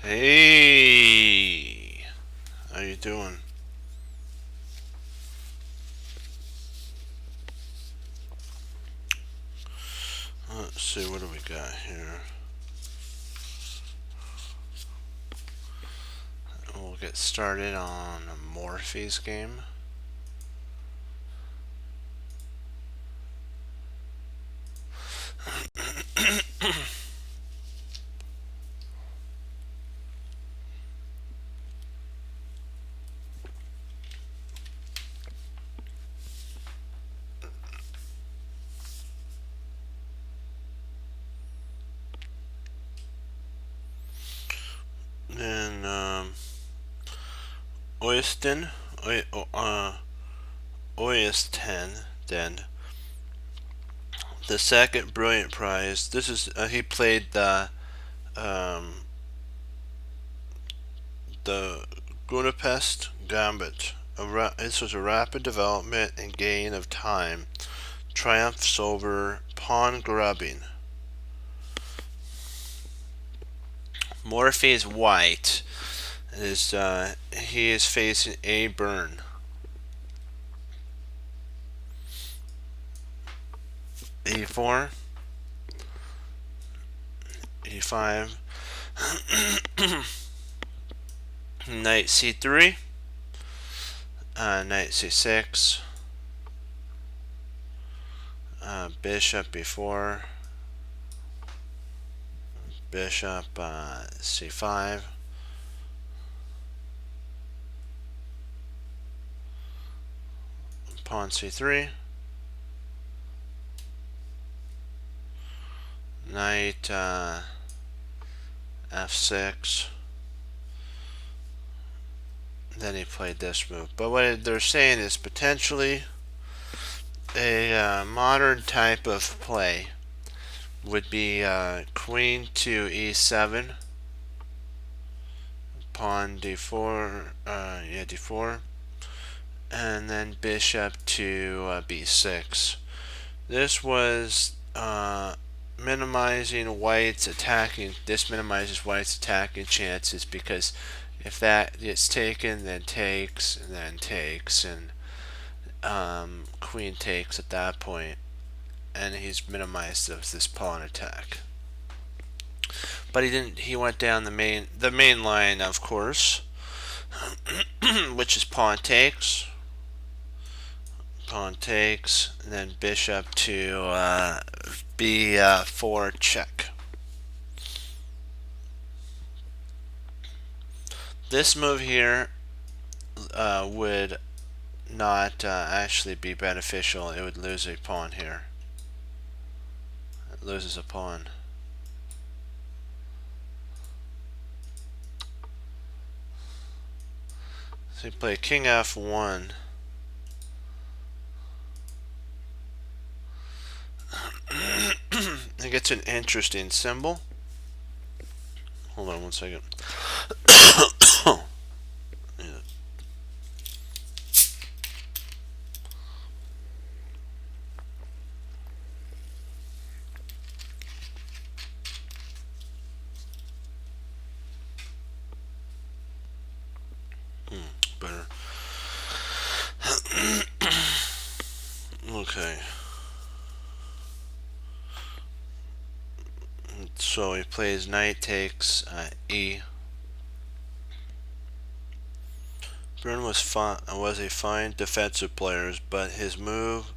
Hey, how you doing? Let's see, what do we got here? We'll get started on Morphe's game. And Oysten, Oysten, then the second brilliant prize. This is he played um, the Budapest Gambit. This was a rapid development and gain of time. Triumphs over pawn grubbing. Morphe is white. He is facing a burn. E4, E5, Knight C3, Knight C6, Bishop B4, Bishop C5, Pawn C3, Knight F6. Then he played this move. But what they're saying is potentially a modern type of play would be Queen to E7, Pawn D4, D4, and then Bishop to B6. This was minimizing white's attacking. This minimizes white's attacking chances because if that gets taken, then takes, and then takes, and queen takes at that point, and he's minimized this pawn attack. But he didn't. He went down the main line, of course, which is pawn takes, and then bishop to b4 check. This move here would not actually be beneficial. It would lose a pawn here. It loses a pawn. So you play king f1. It gets an interesting symbol. Hold on one second. Yeah. Better. Okay. So he plays knight takes e. Byrne was a fine defensive player, but his move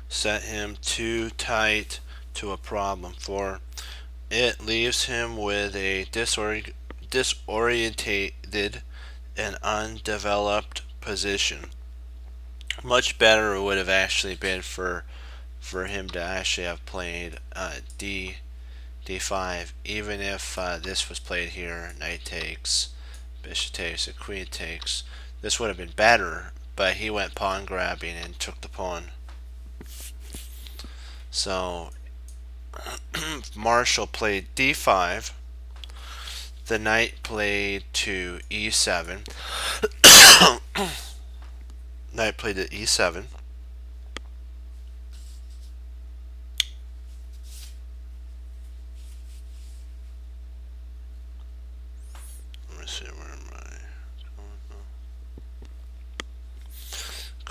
set him too tight to a problem, for it leaves him with a disorientated and undeveloped position. Much better it would have actually been for him to actually have played d5, even if this was played here, knight takes, bishop takes, and queen takes. This would have been better, but he went pawn grabbing and took the pawn. So Marshall played d5. The knight played to e7. Knight played to e7.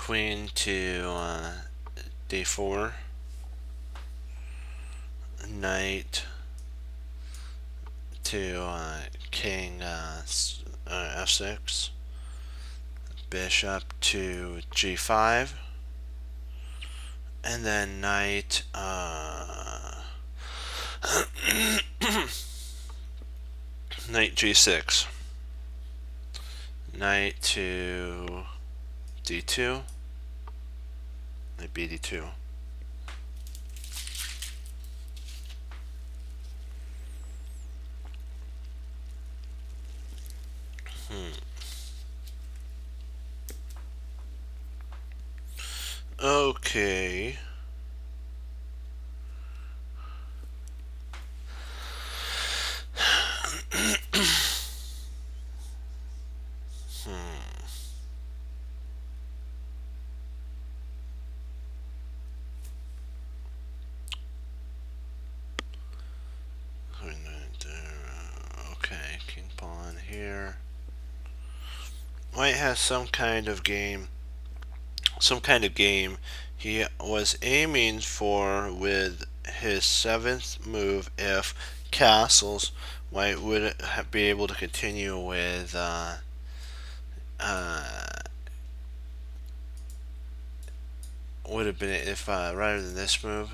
queen to d4, knight to king f6, bishop to g5, and then knight knight g6, knight to d2, knight bd2. Okay. Okay, king pawn here. White has some kind of game he was aiming for with his 7th move. If castles, White would be able to continue with would have been if rather than this move.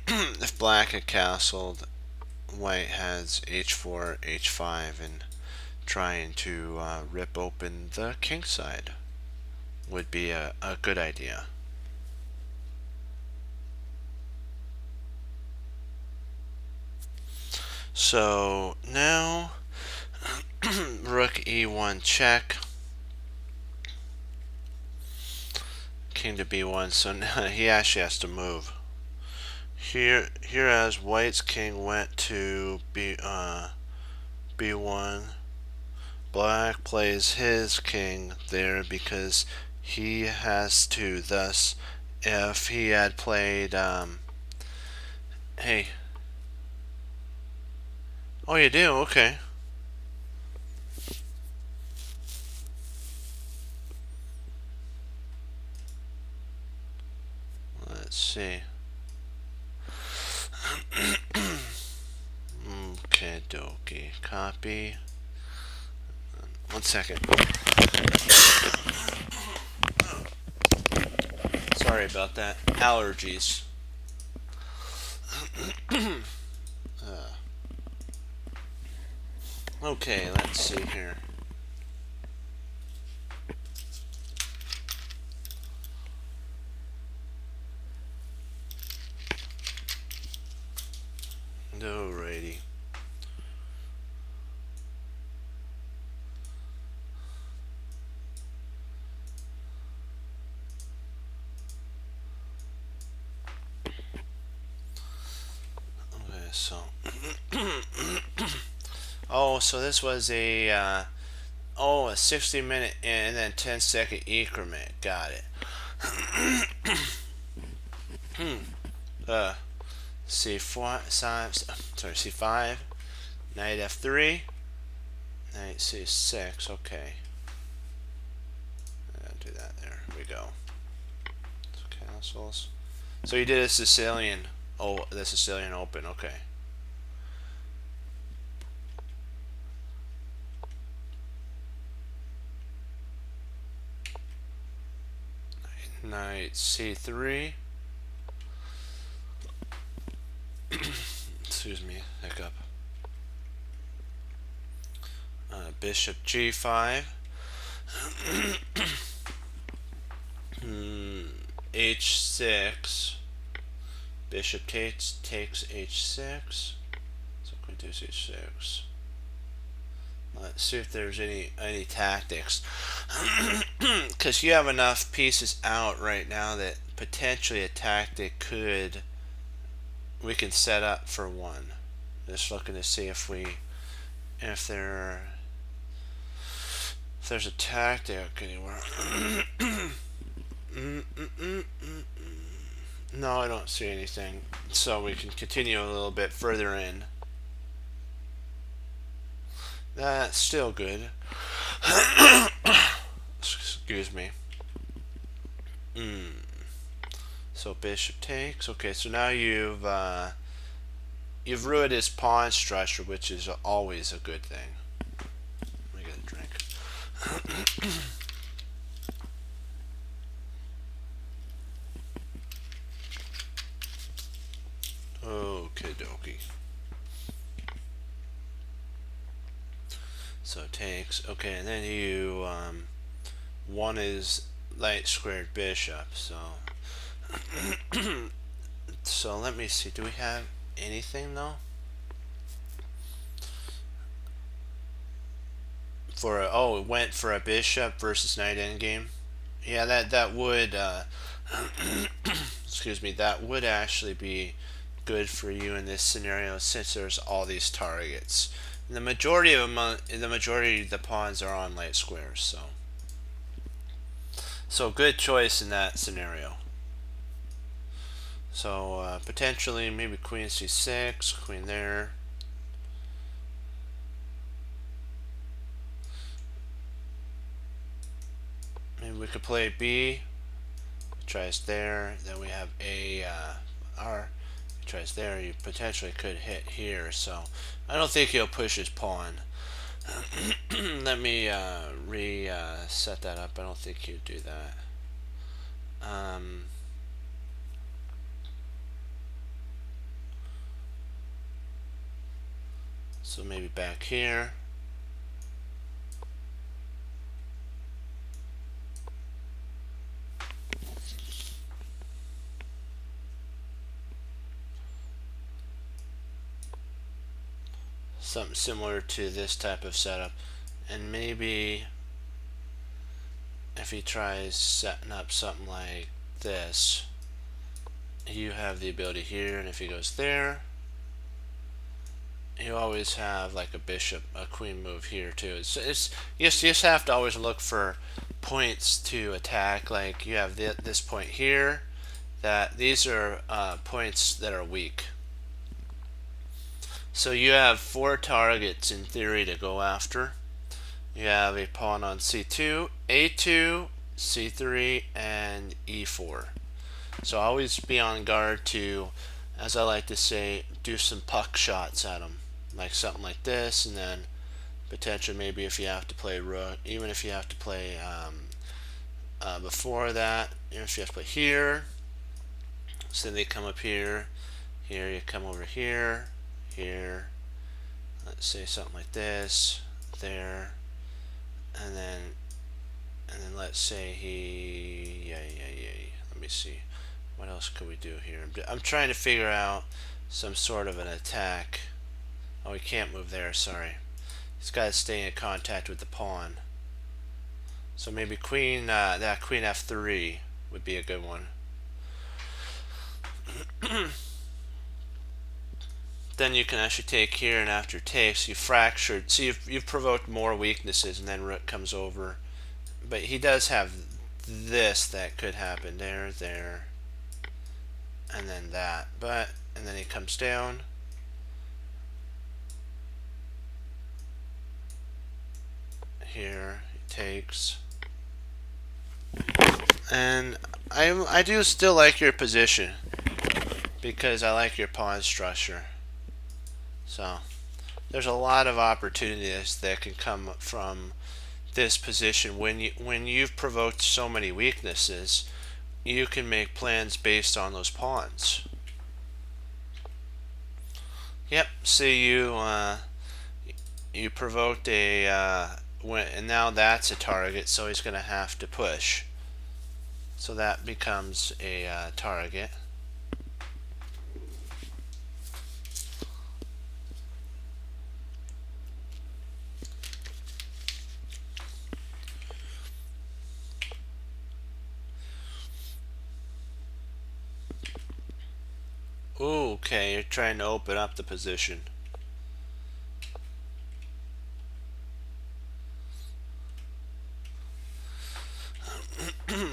If Black had castled, White has h4, h5, and trying to rip open the king side would be a good idea. So now rook e1 check, king to b1, so now he actually has to move. Here as White's king went to b1, Black plays his king there because he has to. Thus, if he had played, hey, oh, you do, okay. Let's see. Okay, dokie. Copy. 1 second. Sorry about that. Allergies. Okay, let's see here. Alrighty. Okay, so oh, so this was a a 60-minute and then 10-second increment. Got it. C4, sorry, C5, knight F3, knight C6. Okay, I'll do that. There we go. So castles. So you did a Sicilian. Oh, the Sicilian Open. Okay. Knight C3. Excuse me, hiccup. Bishop G5. H6. Bishop takes H6. So queen takes H6. Let's see if there's any tactics, because you have enough pieces out right now that potentially a tactic we can set up for one. Just looking to see if there's a tactic anywhere. No, I don't see anything. So we can continue a little bit further in. That's still good. Excuse me. So bishop takes. Okay, so now you've ruined his pawn structure, which is always a good thing. Let me get a drink. Okay, dokie. So it takes. Okay, and then you one is light squared bishop. So let me see. Do we have anything though? Oh, it went for a bishop versus knight endgame. Yeah, that would excuse me, that would actually be good for you in this scenario since there's all these targets. And the majority of the pawns are on light squares, so good choice in that scenario. So potentially maybe queen c6, queen there. Maybe we could play B. Tries there. Then we have R. Tries there. You potentially could hit here. So I don't think he'll push his pawn. Let me set that up. I don't think he'd do that. So maybe back here. Something similar to this type of setup. And maybe if he tries setting up something like this, you have the ability here, and if he goes there, you always have like a bishop, a queen move here too. You just have to always look for points to attack. Like you have this point here, that these are points that are weak. So you have 4 targets in theory to go after. You have a pawn on c2, a2, c3, and e4. So always be on guard to, as I like to say, do some puck shots at them, like something like this, and then potentially maybe if you have to play rook, even if you have to play before that, if you have to play here, so then they come up here, here you come over here, here, let's say something like this, there, and then let's say let me see, what else could we do here? I'm trying to figure out some sort of an attack. Oh, he can't move there, sorry. He's got to stay in contact with the pawn. So maybe queen f3 would be a good one. Then you can actually take here, and after takes, you fractured. So you've provoked more weaknesses, and then rook comes over. But he does have this that could happen. There, and then that. And then he comes down. Here, he takes. And I do still like your position, because I like your pawn structure. So there's a lot of opportunities that can come from this position. When you've provoked so many weaknesses, you can make plans based on those pawns. Yep. See, you provoked and now that's a target, so he's going to have to push. So that becomes a target. Ooh, okay, you're trying to open up the position.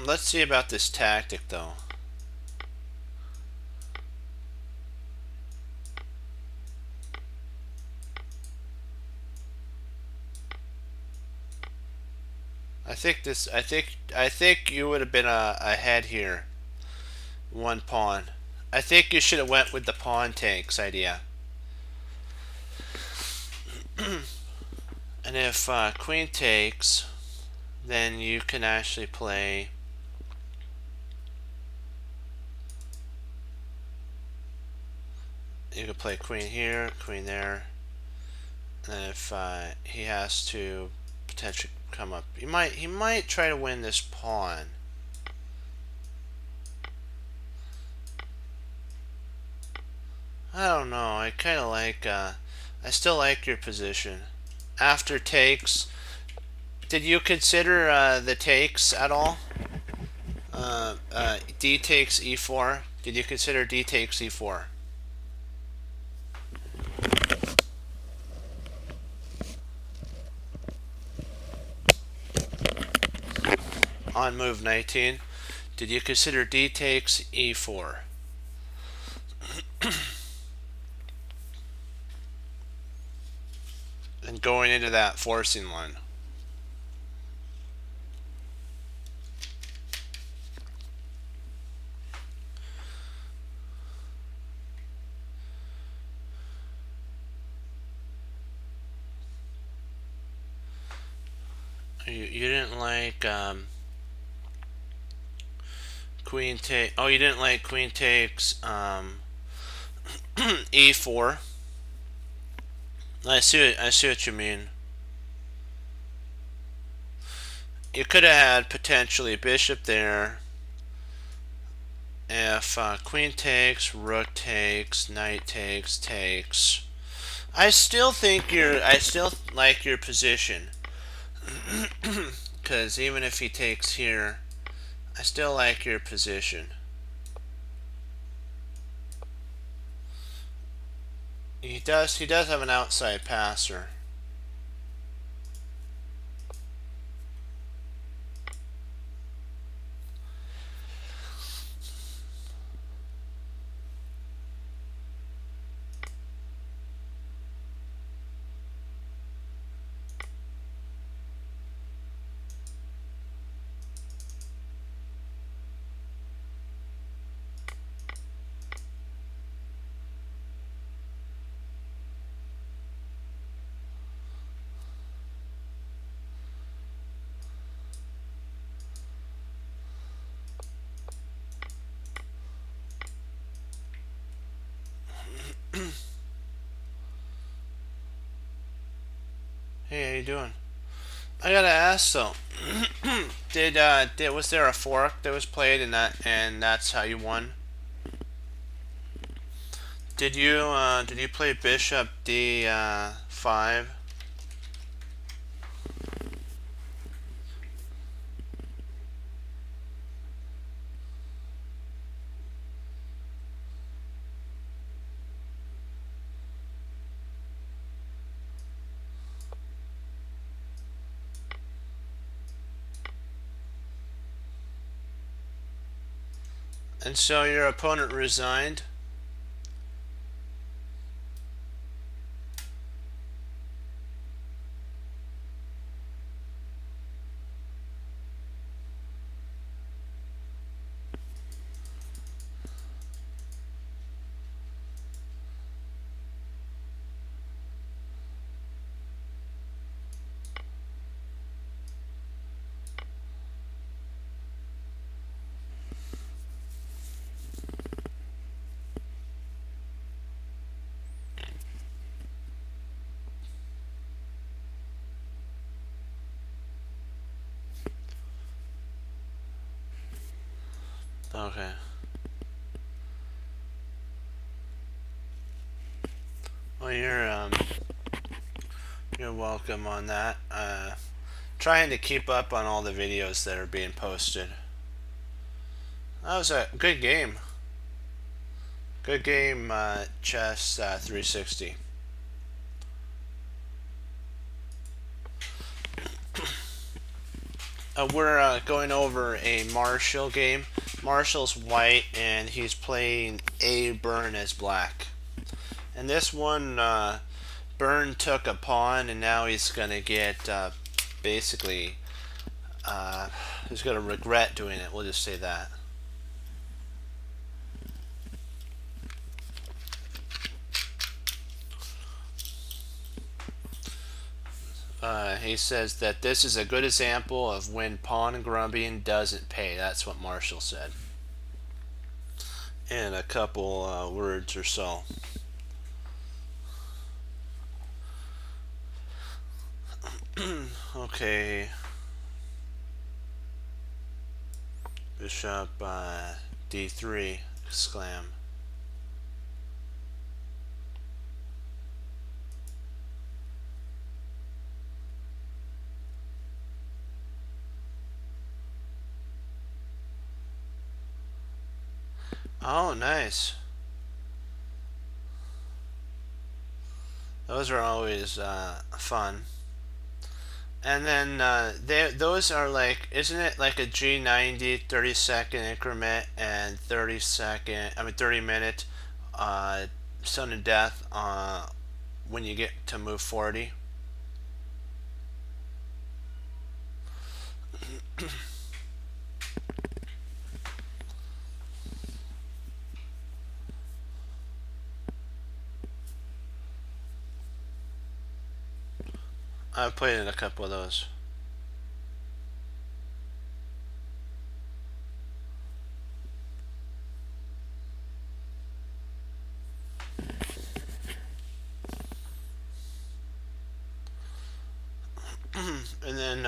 Let's see about this tactic though. I think you would have been ahead here. One pawn. I think you should have went with the pawn takes idea. And if queen takes, then you can actually play. You can play queen here, queen there, and if he has to potentially come up, he might try to win this pawn. I don't know. I kind of like. I still like your position. After takes, did you consider the takes at all? D takes e4. Did you consider d takes e4? On move 19, did you consider d takes e4? And going into that forcing line. You didn't like queen take. Oh, you didn't like queen takes e4. I see what you mean. You could have had potentially bishop there. If queen takes, rook takes, knight takes, takes. I still like your position. Because even if he takes here, I still like your position. He does have an outside passer. Hey, how you doing? I gotta ask though. Was there a fork that was played and that's how you won? Did you play bishop d5? And so your opponent resigned? Okay. Well, you're welcome on that. Trying to keep up on all the videos that are being posted. That was a good game. Good game, Chess 360. We're going over a Marshall game. Marshall's white, and he's playing A. Byrne as black. And this one, Byrne took a pawn, and now he's going to get basically he's going to regret doing it. We'll just say that. He says that this is a good example of when pawn grubbing doesn't pay. That's what Marshall said. In a couple words or so. Okay. Bishop d3, exclam. Oh, nice. Those are always fun. And then those are like, isn't it like a G90 30-second increment and 30-minute sudden death when you get to move 40? I've played in a couple of those. And then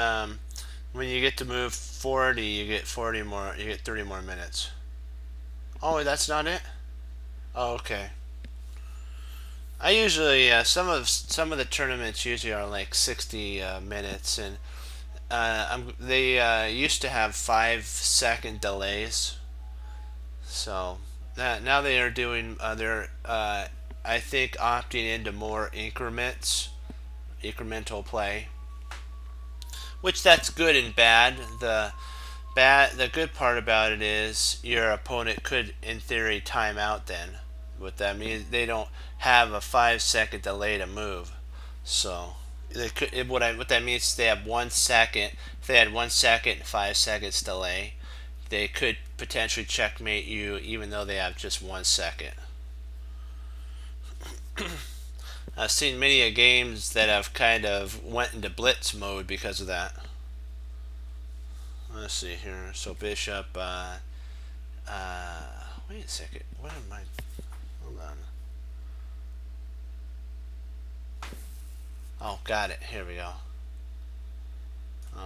when you get to move 40, you get 40 more. You get 30 more minutes. Oh, that's not it. Oh, okay. I usually some of the tournaments usually are like 60 minutes, and they used to have 5-second delays. So now they are doing they're I think opting into more incremental play, which that's good and bad. The good part about it is your opponent could, in theory, time out then. What that means, they don't have a 5-second delay to move. So they could. What that means is they have 1 second. If they had 1 second, 5 seconds delay, they could potentially checkmate you, even though they have just 1 second. I've seen many games that have kind of went into blitz mode because of that. Let's see here. So bishop. Wait a second. What am I? Hold on. Oh, got it. Here we go.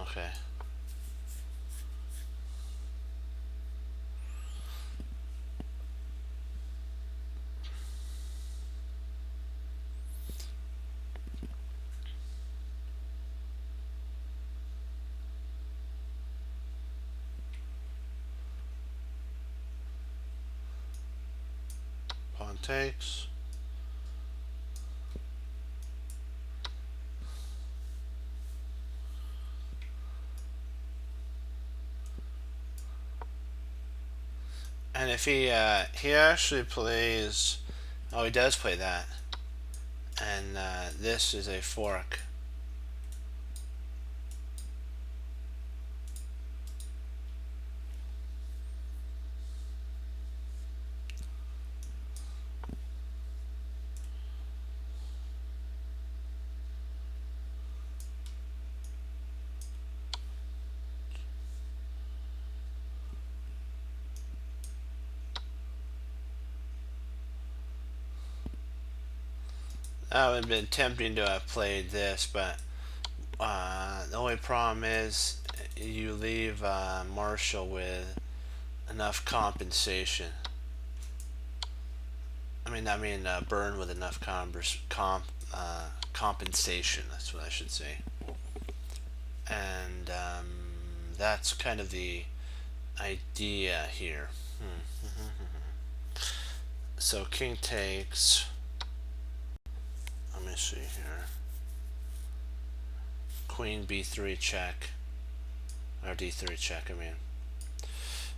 Okay. Pawn takes. And if he actually plays, oh, he does play that, and this is a fork. That would have been tempting to have played this, but the only problem is you leave Marshall with enough compensation. Burn with enough compensation. That's what I should say. And that's kind of the idea here. So king takes. Let me see here. Queen b3 check, or d3 check.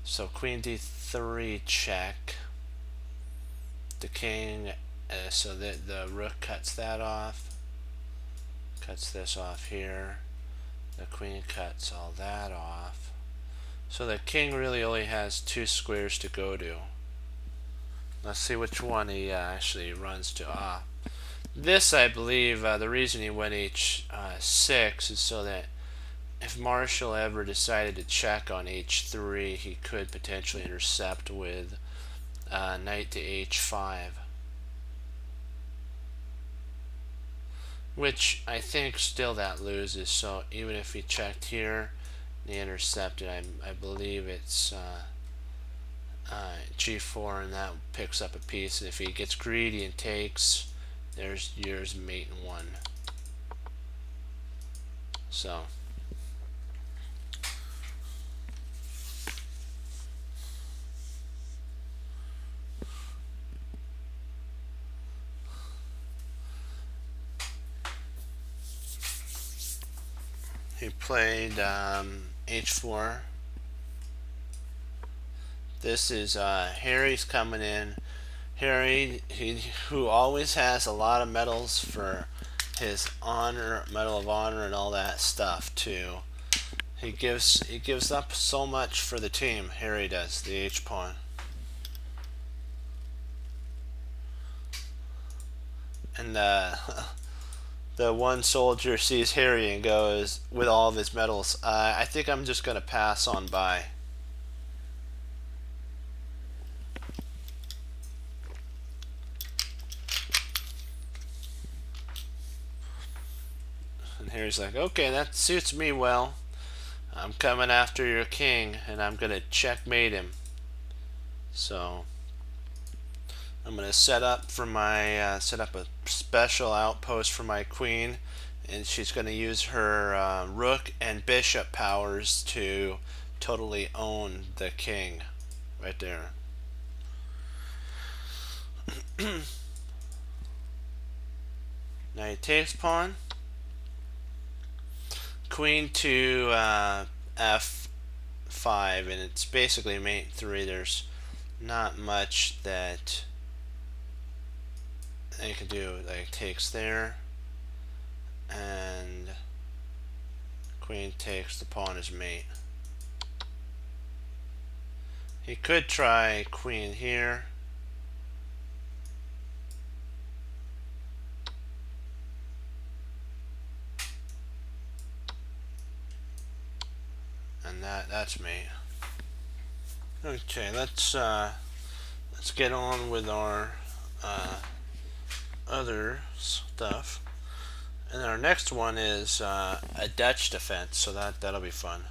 So queen d3 check. The king. So the rook cuts that off. Cuts this off here. The queen cuts all that off. So the king really only has 2 squares to go to. Let's see which one he actually runs to. This, I believe, the reason he went h6 is so that if Marshall ever decided to check on h3, he could potentially intercept with knight to h5. Which I think still that loses, so even if he checked here, they intercepted, I believe it's g4, and that picks up a piece. And if he gets greedy and takes, there's yours mate in 1. So he played h4. This is Harry's coming in. Harry, who always has a lot of medals for his honor, Medal of Honor, and all that stuff too. He gives up so much for the team. Harry does, the H pawn. And the one soldier sees Harry and goes with all of his medals, I think I'm just gonna pass on by. And Harry's like, okay, that suits me well. I'm coming after your king, and I'm gonna checkmate him. So I'm gonna set up a special outpost for my queen, and she's gonna use her rook and bishop powers to totally own the king, right there. Knight takes pawn. Queen to f5, and it's basically mate 3. There's not much that they can do. Like takes there, and queen takes, the pawn is mate. He could try queen here. And that's mate. Okay, let's get on with our other stuff. And our next one is a Dutch defense, so that'll be fun.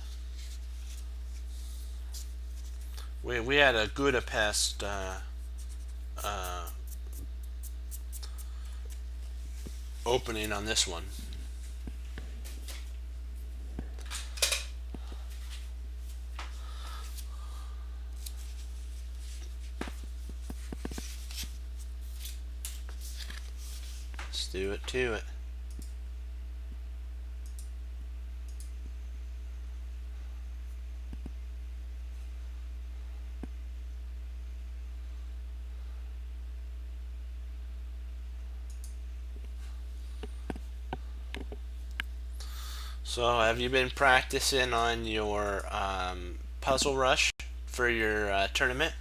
We had a Budapest opening on this one. Let's do it to it. So have you been practicing on your puzzle rush for your tournament?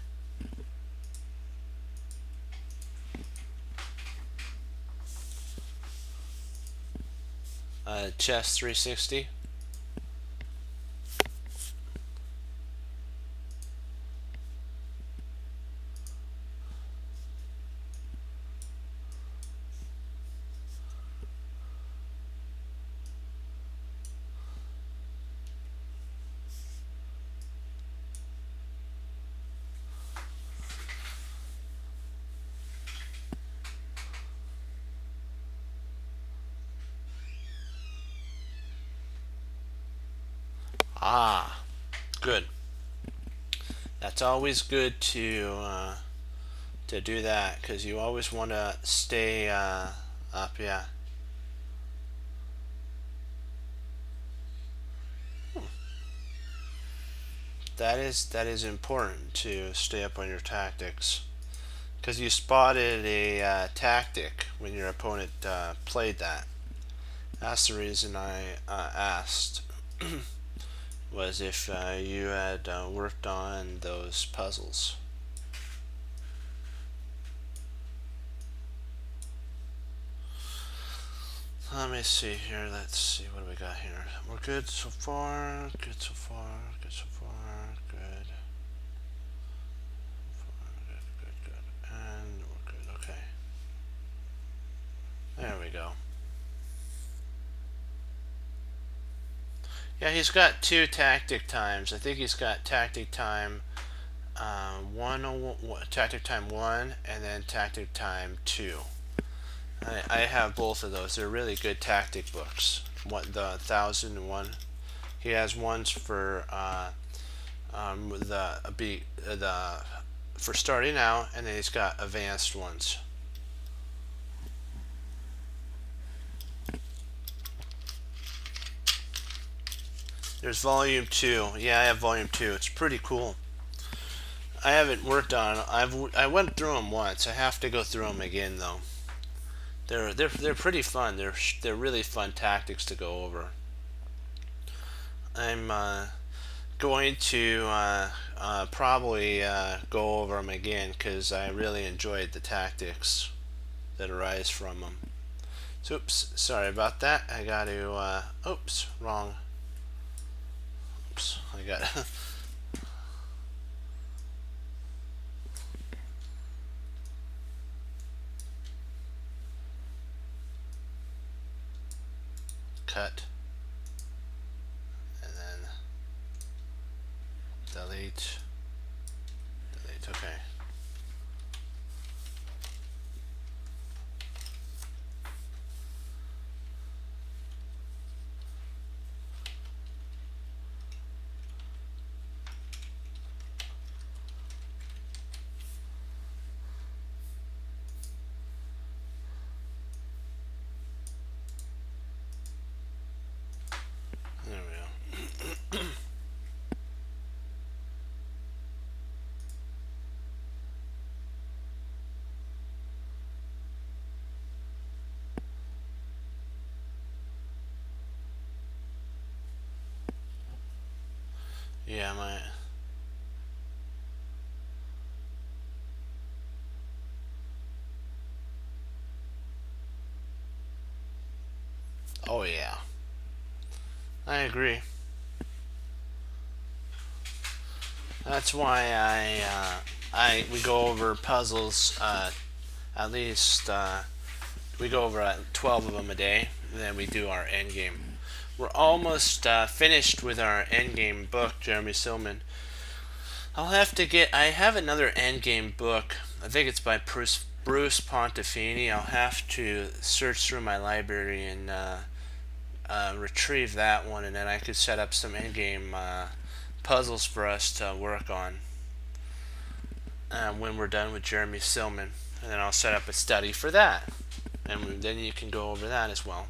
Chess 360. Ah, good. That's always good to do that, because you always want to stay up. Yeah. That is important to stay up on your tactics, because you spotted a tactic when your opponent played that. That's the reason I asked was if you had worked on those puzzles. Let me see here. Let's see what do we got here. We're good so far. Good so far. Good so far. Good. Good. And we're good. Okay. There we go. Yeah, he's got 2 tactic times. I think he's got tactic time tactic time 1 and then tactic time 2. I have both of those. They're really good tactic books. What the 1001? He has ones for for starting out, and then he's got advanced ones. There's volume 2. Yeah, I have volume 2. It's pretty cool. I haven't worked on it. I went through them once. I have to go through them again though. They're pretty fun. They're really fun tactics to go over. I'm going to probably go over them again because I really enjoyed the tactics that arise from them. So, oops, sorry about that. I got to. Oops, wrong. Oops, I got. Cut. And then delete. Delete. Okay. There we go. Yeah, my. Oh yeah. I agree. That's why we go over puzzles at least we go over 12 of them a day, and then we do our end game. We're almost finished with our end game book, Jeremy Silman. I have another end game book. I think it's by Bruce Pontefini. I'll have to search through my library and retrieve that one, and then I could set up some end game puzzles for us to work on when we're done with Jeremy Silman, and then I'll set up a study for that, and then you can go over that as well.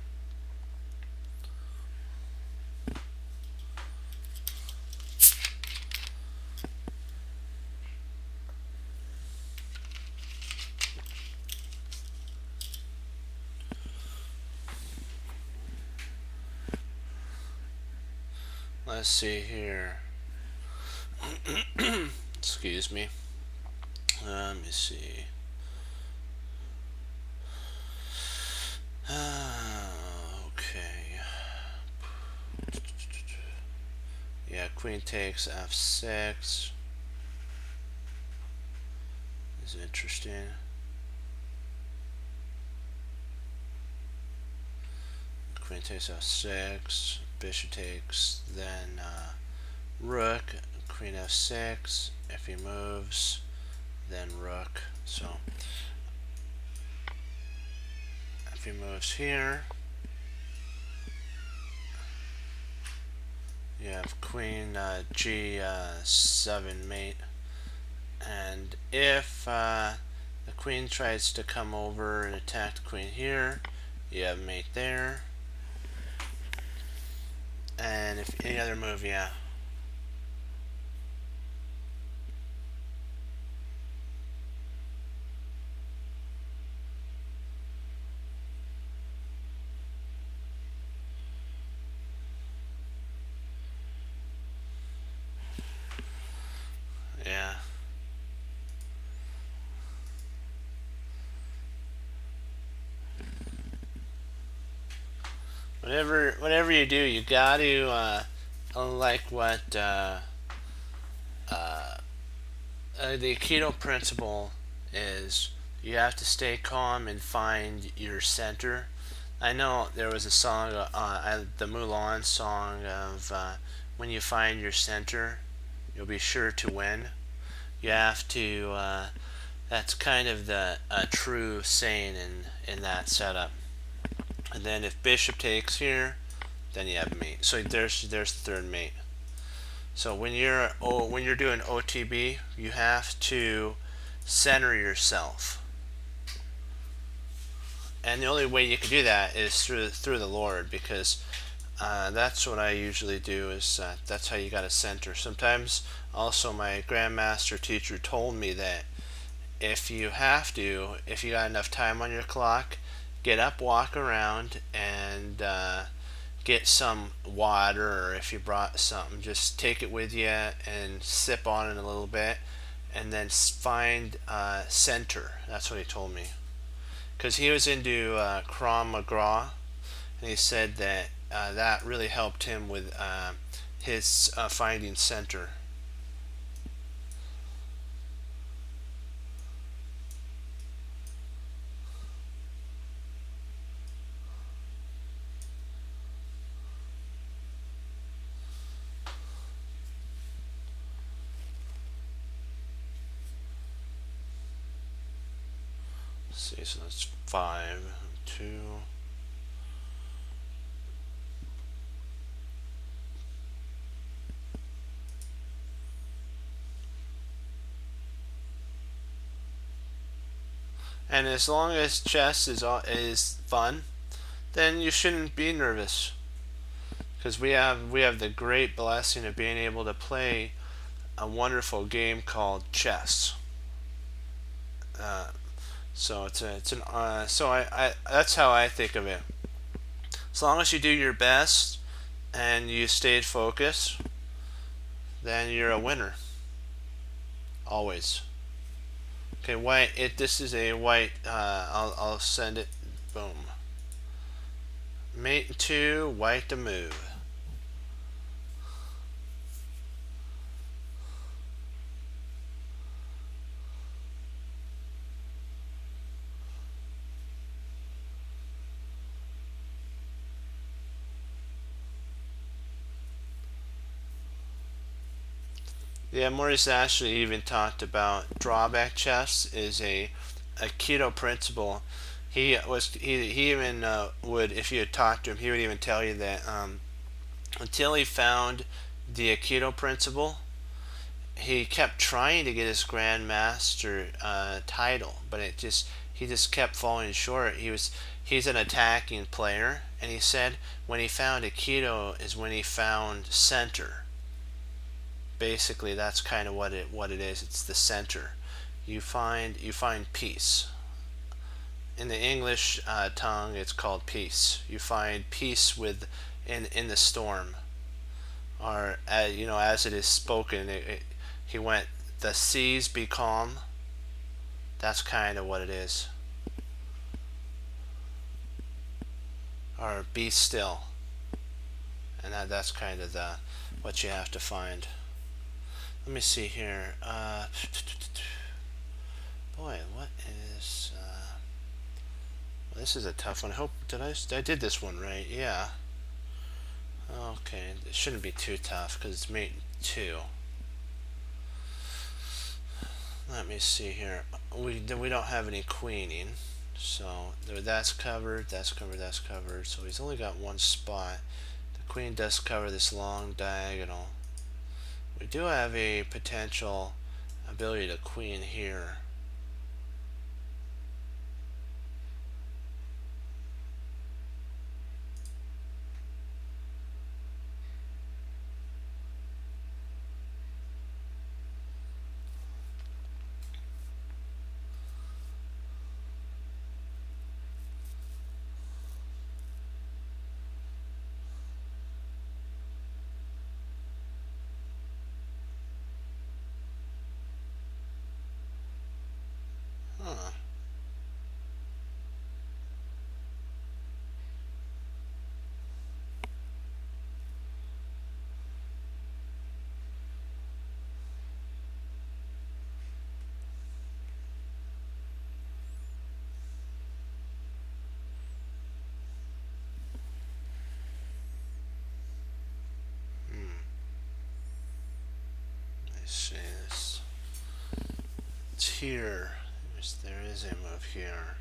Let's see here. Excuse me. Let me see. Okay. Yeah, queen takes f6. Is interesting. Queen takes f6. Bishop takes, then rook, queen f6. If he moves, then rook. So if he moves here, you have queen g7 mate, and if the queen tries to come over and attack the queen here, you have mate there. And if any other move, yeah. whatever you do, you got to like what the Aikido principle is. You have to stay calm and find your center. I know there was a song, the Mulan song of when you find your center, you'll be sure to win. You have to. That's kind of the true saying in that setup. And then if bishop takes here, then you have mate. So there's the third mate. So when you're doing OTB, you have to center yourself, and the only way you can do that is through the Lord, because that's what I usually do. Is that's how you got to center. Sometimes also my grandmaster teacher told me that if you got enough time on your clock, get up, walk around, and get some water, or if you brought something, just take it with you and sip on it a little bit, and then find center. That's what he told me, because he was into Krav Maga, and he said that that really helped him with his finding center. Let's see, so that's 5, 2. And as long as chess is fun, then you shouldn't be nervous, because we have the great blessing of being able to play a wonderful game called chess. Uh, so I that's how I think of it. As long as you do your best and you stay focused, then you're a winner. Always. Okay, white. This is a white. I'll send it. Boom. Mate 2, white to move. Yeah, Maurice Ashley even talked about drawback chess is a Aikido principle. He even would, if you had talked to him, he would even tell you that until he found the Aikido principle, he kept trying to get his grandmaster title, but he just kept falling short. He's an attacking player, and he said when he found Aikido is when he found center. Basically, that's kind of what it is. It's the center. You find peace. In the English tongue, it's called peace. You find peace in the storm, or as it is spoken. He went, the seas be calm. That's kind of what it is. Or be still, and that's kind of what you have to find. Let me see here. Boy, what is? Well, this is a tough one. I did this one right? Yeah. Okay, it shouldn't be too tough because it's mate 2. Let me see here. We don't have any queening, so that's covered. That's covered. That's covered. So he's only got one spot. The queen does cover this long diagonal. We do have a potential ability to queen here. see this. It's here. There is a move here.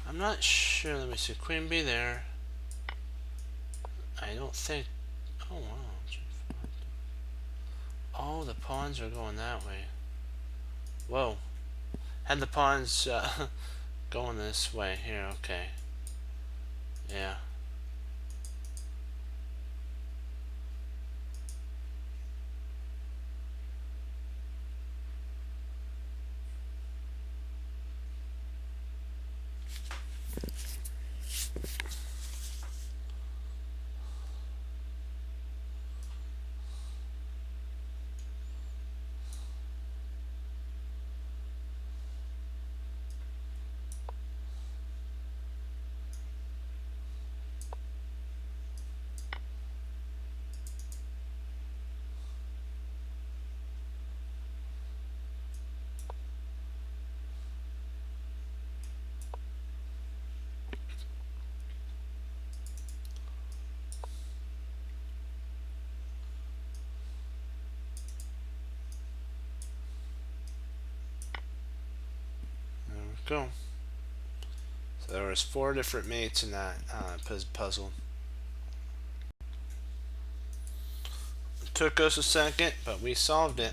I'm not sure. Let me see. Queen B there. I don't think. Oh wow. Oh, the pawns are going that way. Whoa. Had the pawns going this way. Here, okay. Yeah. There we go. So there was 4 different mates in that puzzle. It took us a second, but we solved it.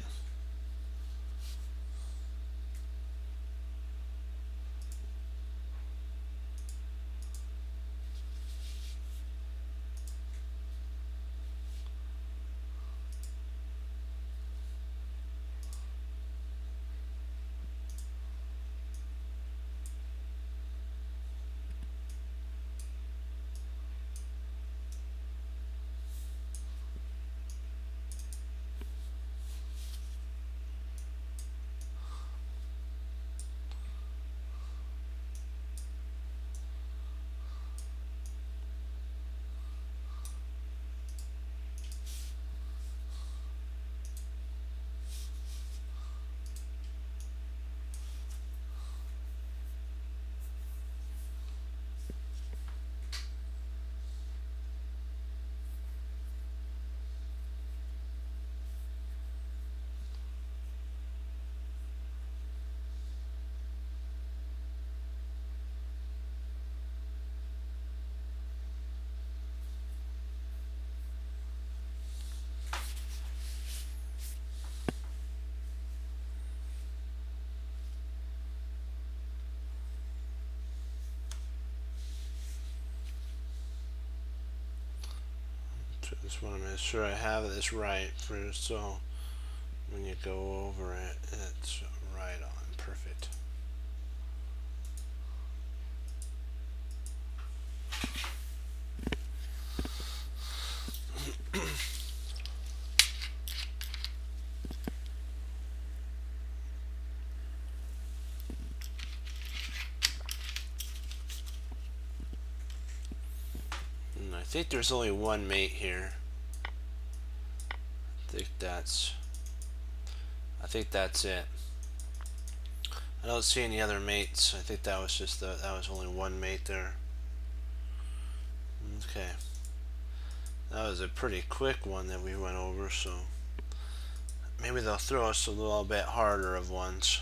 Just want to make sure I have this right so when you go over it, it's right on. Perfect. And I think there's only one mate here. I think that's it. I don't see any other mates. I think that was just that was only one mate there. Okay. That was a pretty quick one that we went over, so maybe they'll throw us a little bit harder of ones.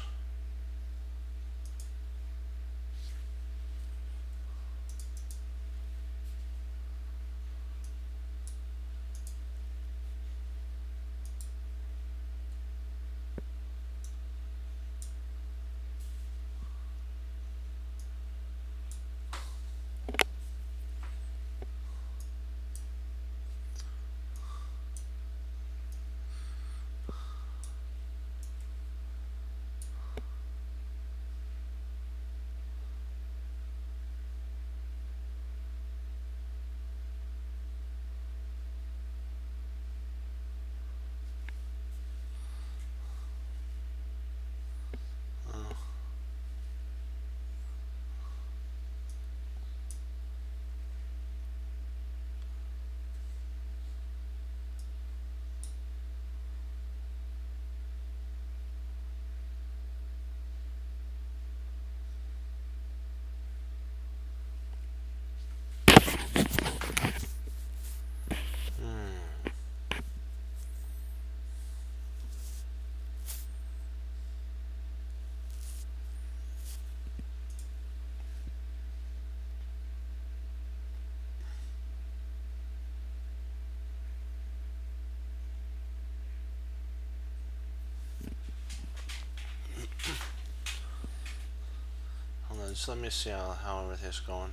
Hold on, just let me see how everything's going.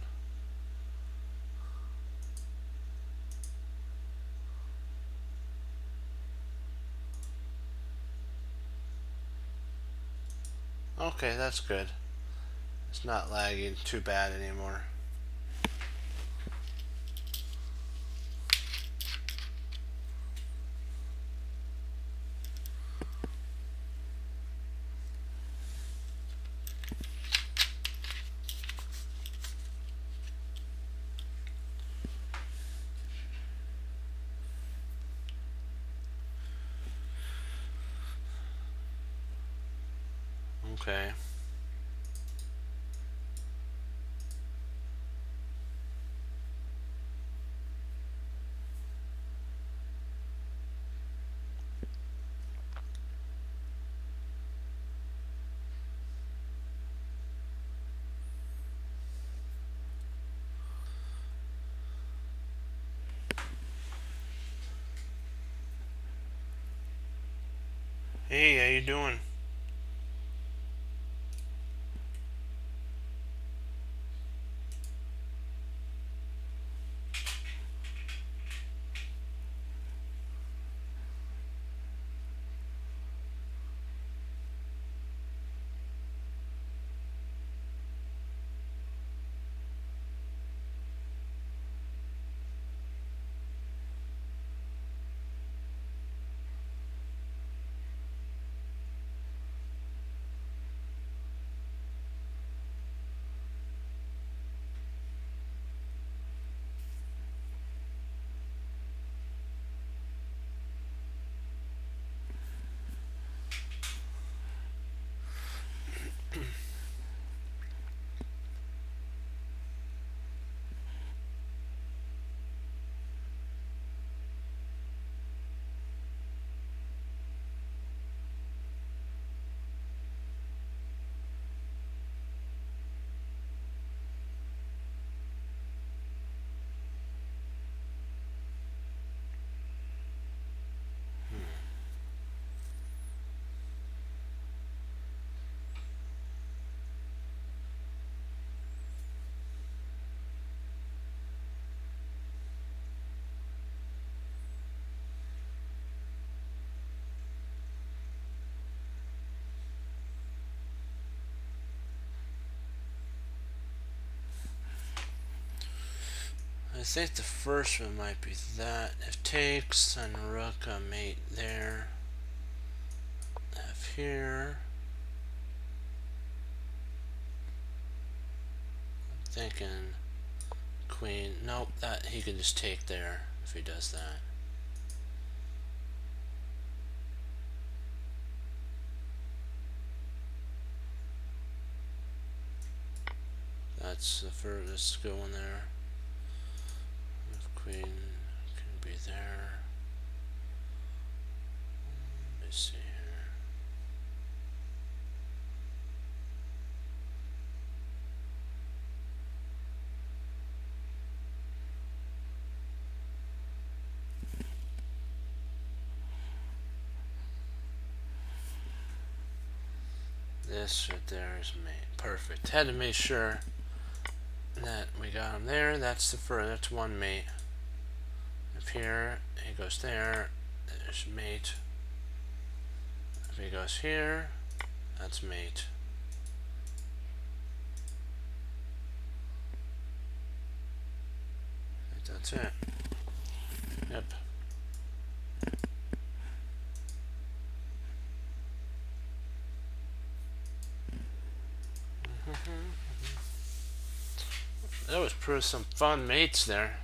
Okay, that's good. It's not lagging too bad anymore. Okay. Hey, how you doing? I think the first one might be that. If takes, then rook a mate there. F here. I'm thinking queen. Nope, that he can just take there if he does that. That's the furthest good one there. If queen can be there. Let me see here. This right there is mate. Perfect. Had to make sure that we got him there. That's the first. That's one mate. If here, he goes there. There's mate. If he goes here, that's mate. I think that's it. Yep. That was pretty some fun mates there.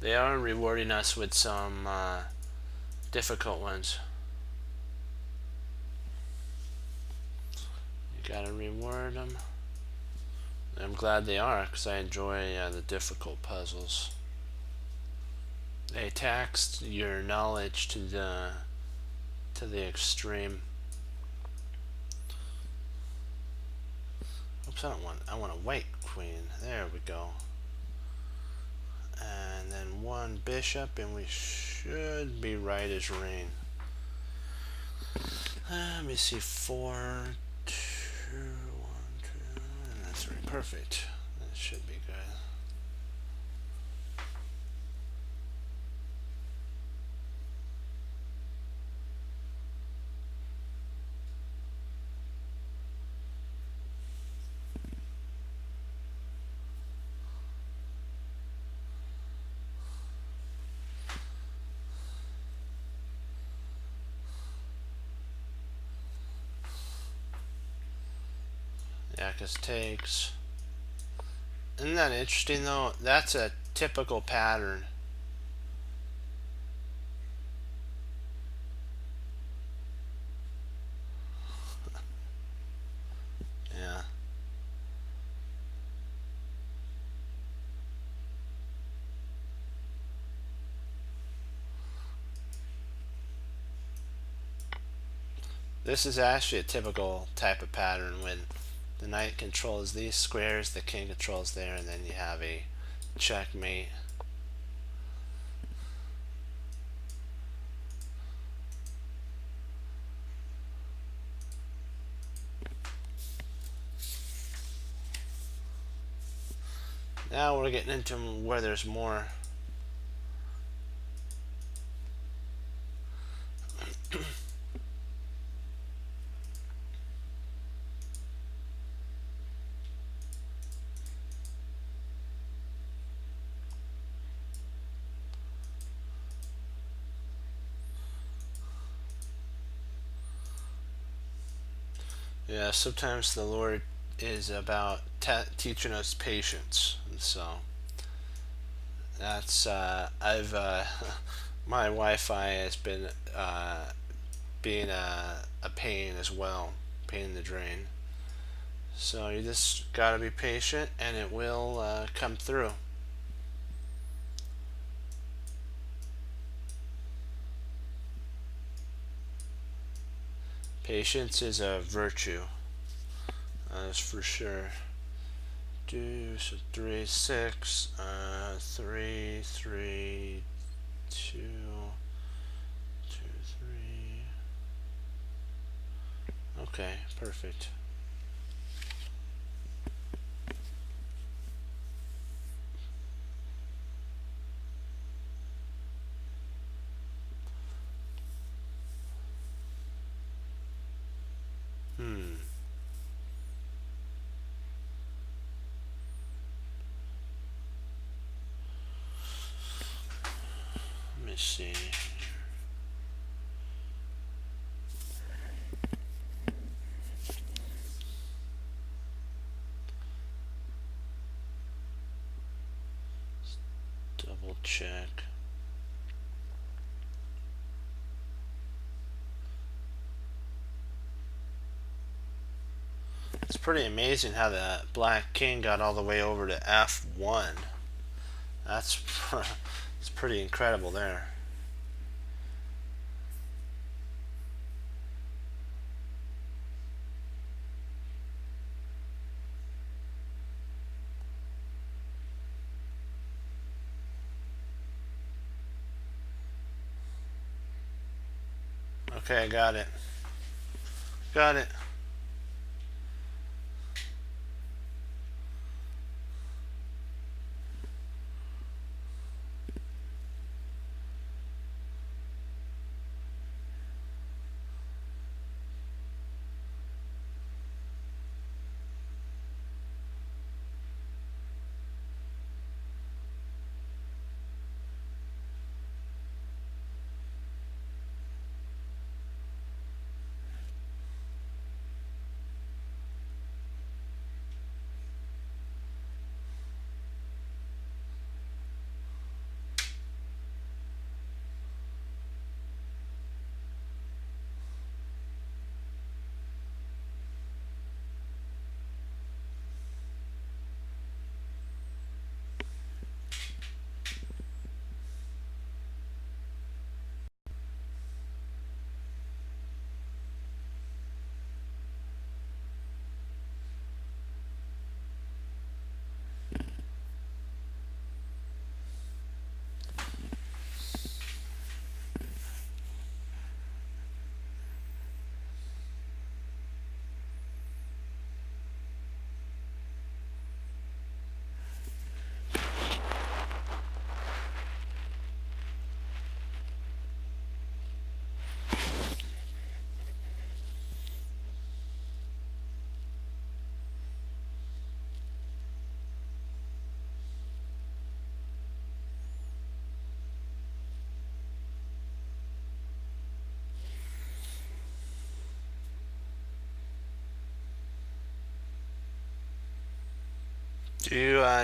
They are rewarding us with some difficult ones. You gotta reward them. I'm glad they are, because I enjoy the difficult puzzles. They taxed your knowledge to the extreme. Oops, I want a white queen. There we go. And then one bishop, and we should be right as rain. Let me see, 4, 2, 1, 2, and that's 3. Perfect. That should be good. Yeah, because takes. Isn't that interesting though? That's a typical pattern. Yeah. This is actually a typical type of pattern when the knight controls these squares, the king controls there, and then you have a checkmate. Now we're getting into where there's more. Yeah, sometimes the Lord is about teaching us patience, and so that's I've my Wi-Fi has been being a pain as well, pain in the drain. So you just gotta be patient, and it will come through. Patience is a virtue, that's for sure. So 3, 6, 3, 3, 2, 2, 3. Okay, perfect. Let me see. Double check. It's pretty amazing how the black king got all the way over to f1. That's It's pretty incredible there. Okay, got it. Got it.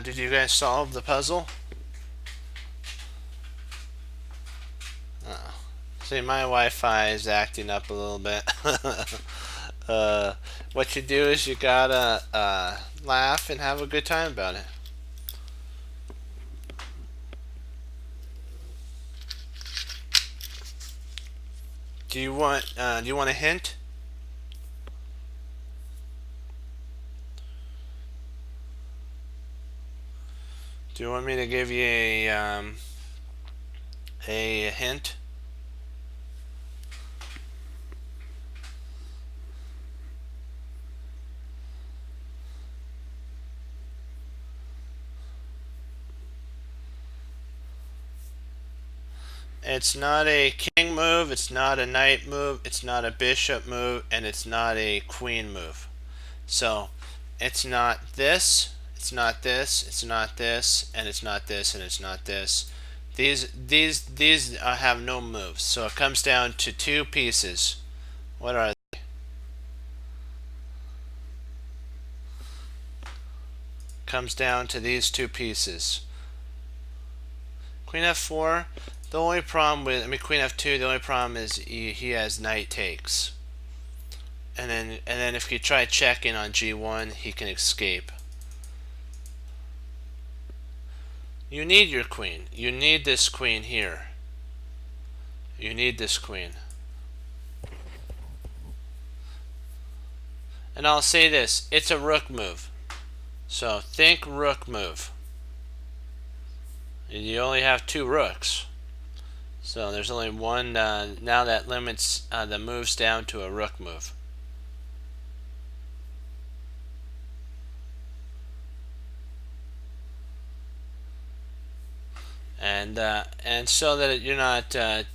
Did you guys solve the puzzle? Oh. See, my Wi-Fi is acting up a little bit. What you do is you gotta laugh and have a good time about it. Do you want a hint? Do you want me to give you a hint? It's not a king move, it's not a knight move, it's not a bishop move, and it's not a queen move. So it's not this, it's not this, it's not this, and it's not this, and it's not this. These have no moves. So it comes down to two pieces. What are they? Comes down to these two pieces. Queen f4. The only problem with, Queen f2. The only problem is he has knight takes. And then if you try checking on g1, he can escape. You need your queen. You need this queen here. You need this queen. And I'll say this, it's a rook move. So think rook move. You only have two rooks. So there's only one, now that limits the moves down to a rook move. And so that you're not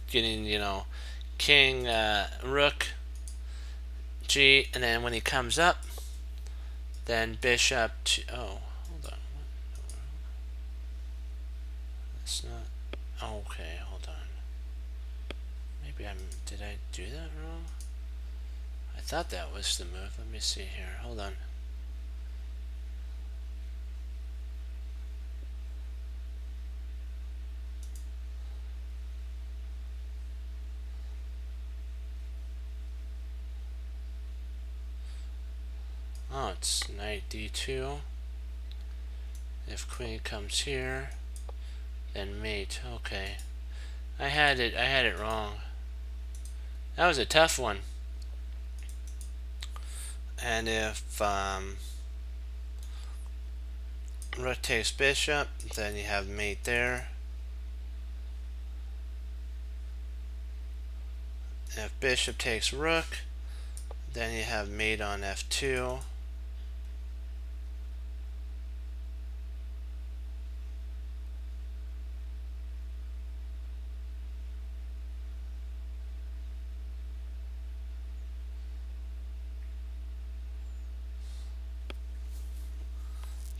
getting, king, rook, g, and then when he comes up, then bishop to, oh, hold on. That's not, okay, hold on. Maybe did I do that wrong? I thought that was the move. Let me see here. Hold on. Oh, it's knight d2. If queen comes here, then mate. Okay. I had it wrong. That was a tough one. And if rook takes bishop, then you have mate there. If bishop takes rook, then you have mate on f2.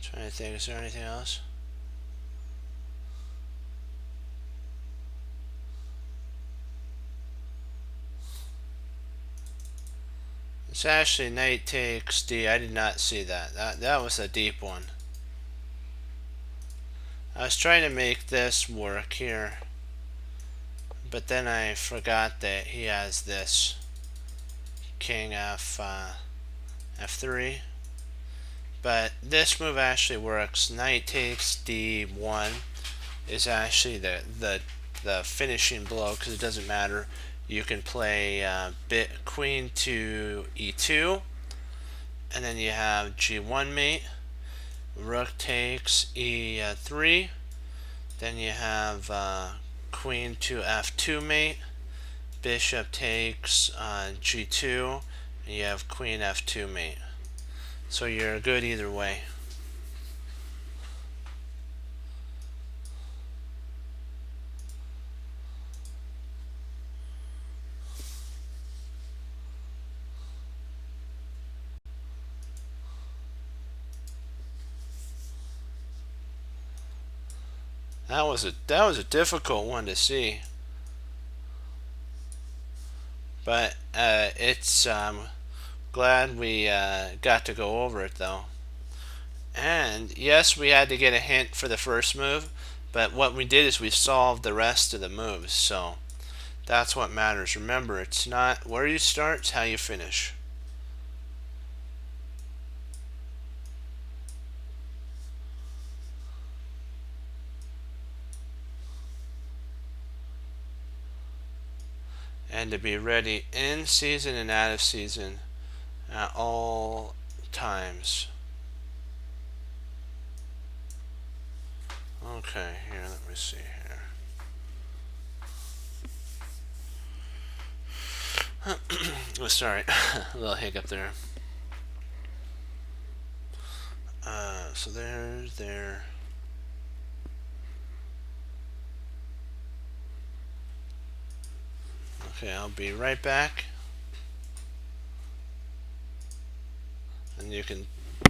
Trying to think, is there anything else? It's actually knight takes d. I did not see that. That was a deep one. I was trying to make this work here, but then I forgot that he has this king f3. But this move actually works. Knight takes d1 is actually the finishing blow, because it doesn't matter. You can play queen to e2, and then you have g1 mate. Rook takes e3. Then you have queen to f2 mate. Bishop takes g2, and you have queen f2 mate. So you're good either way. That was a difficult one to see, but it's glad we got to go over it though. And yes, we had to get a hint for the first move, but what we did is we solved the rest of the moves, so that's what matters. Remember, it's not where you start, it's how you finish. And to be ready in season and out of season at all times. Okay, here, let me see here. Oh, sorry, a little hiccup there. So there's there. Okay, I'll be right back. And you can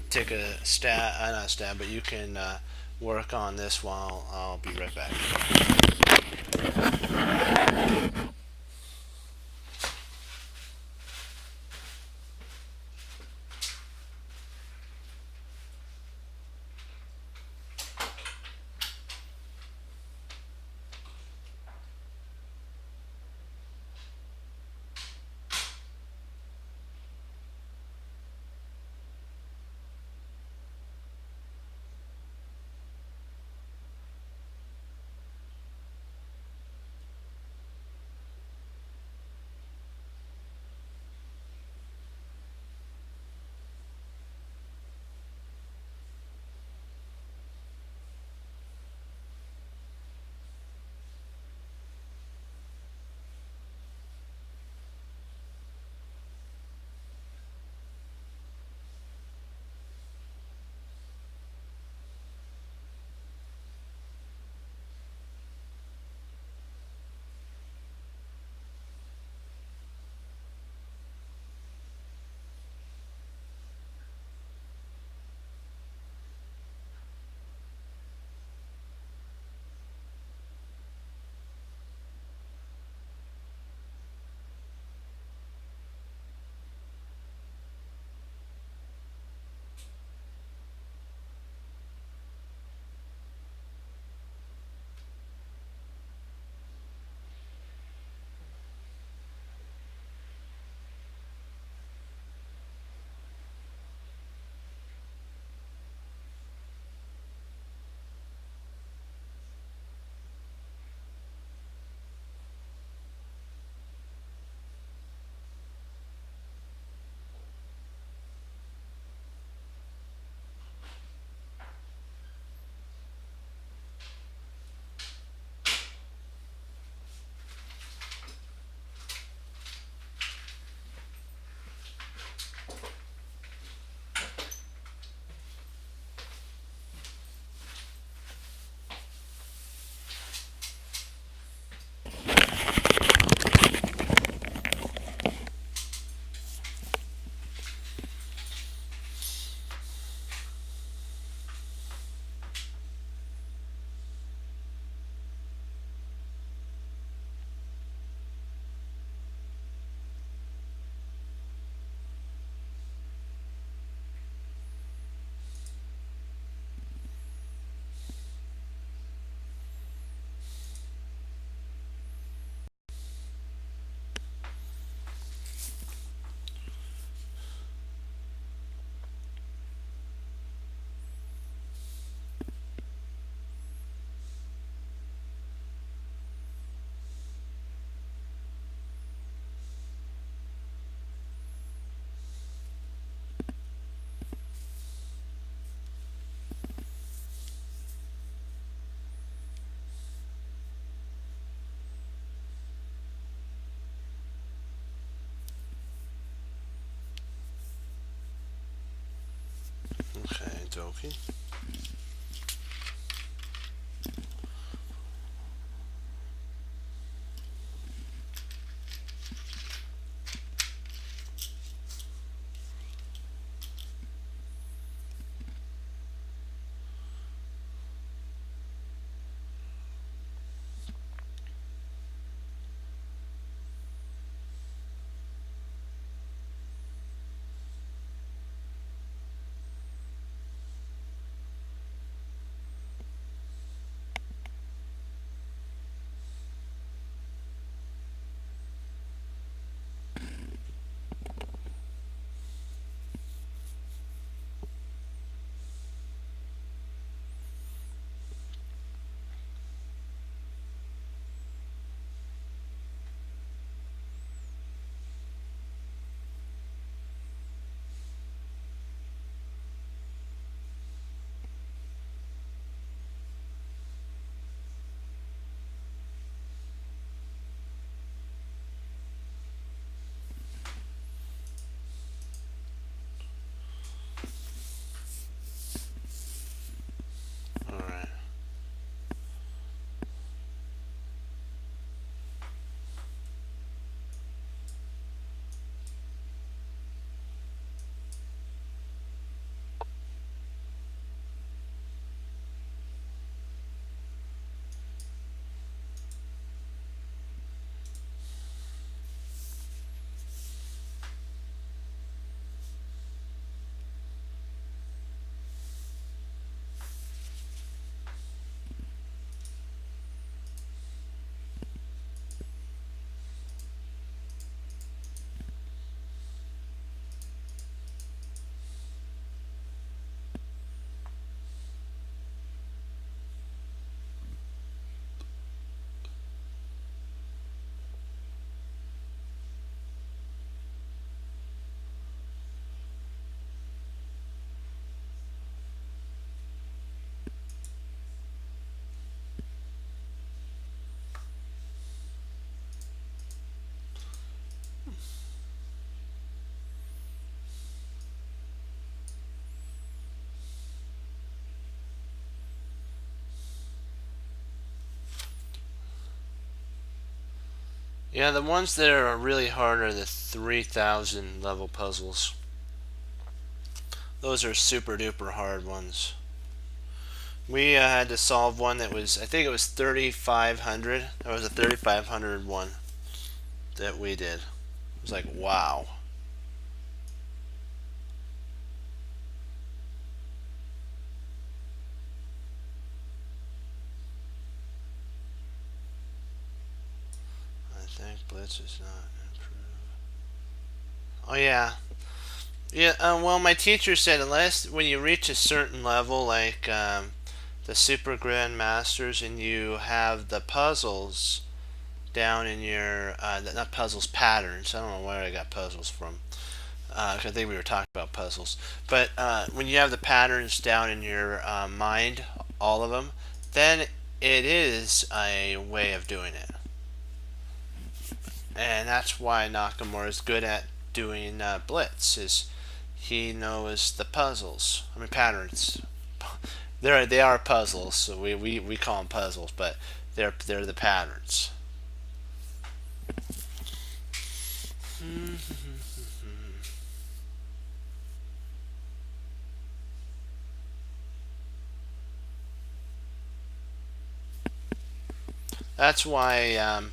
take a stab, not a stab, but you can work on this while I'll be right back. dokie. Alright. Yeah, the ones that are really hard are the 3000 level puzzles. Those are super duper hard ones. We had to solve one that was, I think it was 3500. That was a 3500 one that we did. It was like, wow. I think Blitz is not improved. Oh yeah. Yeah, well, my teacher said unless when you reach a certain level, like the Super Grand Masters, and you have the puzzles down in your, not puzzles, patterns. I don't know where I got puzzles from. 'Cause I think we were talking about puzzles. But when you have the patterns down in your mind, all of them, then it is a way of doing it. And that's why Nakamura is good at doing Blitz, is he knows the puzzles. I mean patterns. They are puzzles, so we call them puzzles, but they're the patterns. That's why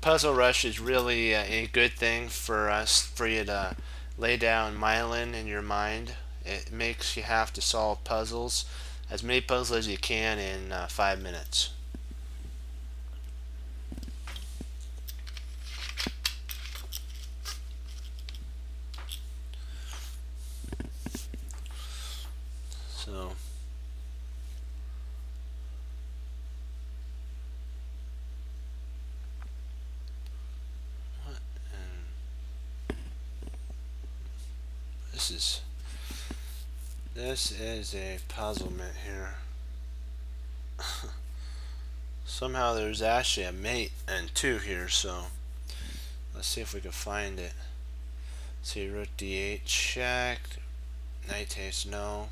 Puzzle Rush is really a good thing for us, for you to lay down myelin in your mind. It makes you have to solve puzzles, as many puzzles as you can in 5 minutes. So what? And this is a puzzlement here. Somehow there's actually a mate and two here, so let's see if we can find it. See, rook d8 checked. Knight takes no.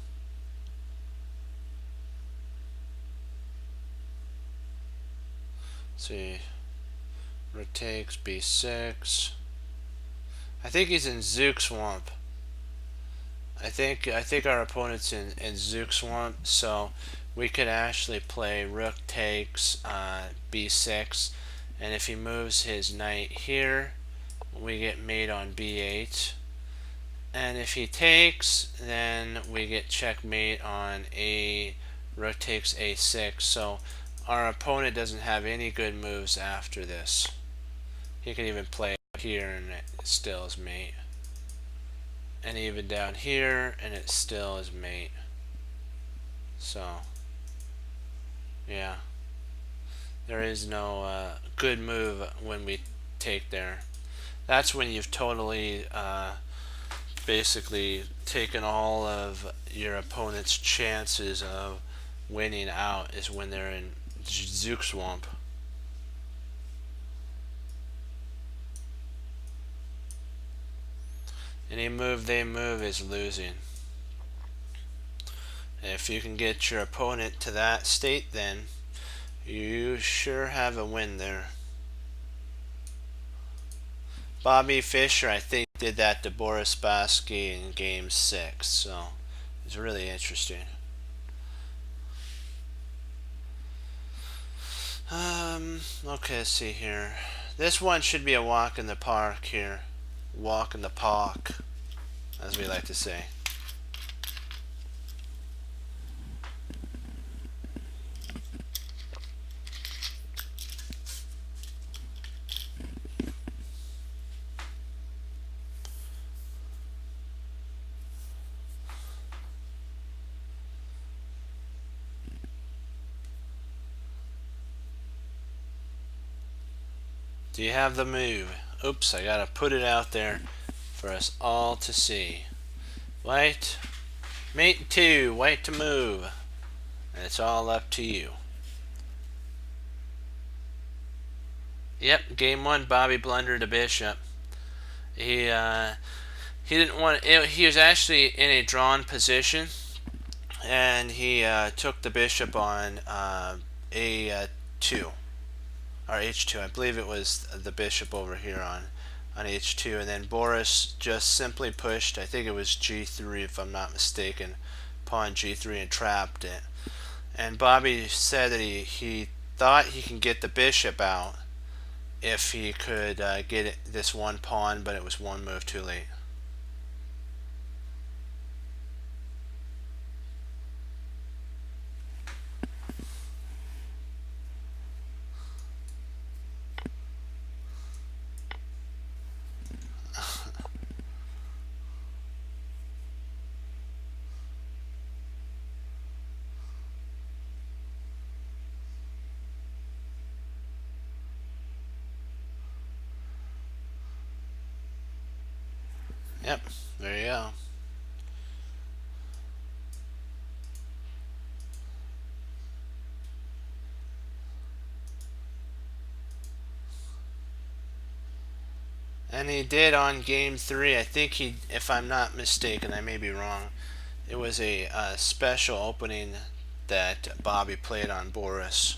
see. Rook takes b6. I think he's in Zook Swamp. I think our opponent's in Zook Swamp, so we could actually play Rook takes b6, and if he moves his knight here, we get mate on b8. And if he takes, then we get checkmate on rook takes a6. So our opponent doesn't have any good moves after this. He could even play here and it still is mate. And even down here and it still is mate. So yeah, there is no good move when we take there. That's when you've totally basically taken all of your opponent's chances of winning out, is when they're in Zook Swamp. Any move they move is losing. And if you can get your opponent to that state, then you sure have a win there. Bobby Fischer, I think, did that to Boris Spassky in Game 6, so it's really interesting. Okay, let's see here. This one should be a walk in the park here. Walk in the park, as we like to say. Do you have the move? Oops, I gotta put it out there for us all to see. White, mate 2, white to move. And it's all up to you. Yep, game 1, Bobby blundered a bishop. He didn't want it, he was actually in a drawn position, and he took the bishop on a2. Or h2. I believe it was the bishop over here on h2, and then Boris just simply pushed, I think it was g3 if I'm not mistaken, pawn g3 and trapped it. And Bobby said that he thought he can get the bishop out if he could get this one pawn, but it was one move too late. Yep, there you go. And he did on game 3. I think he, if I'm not mistaken, I may be wrong, it was a special opening that Bobby played on Boris.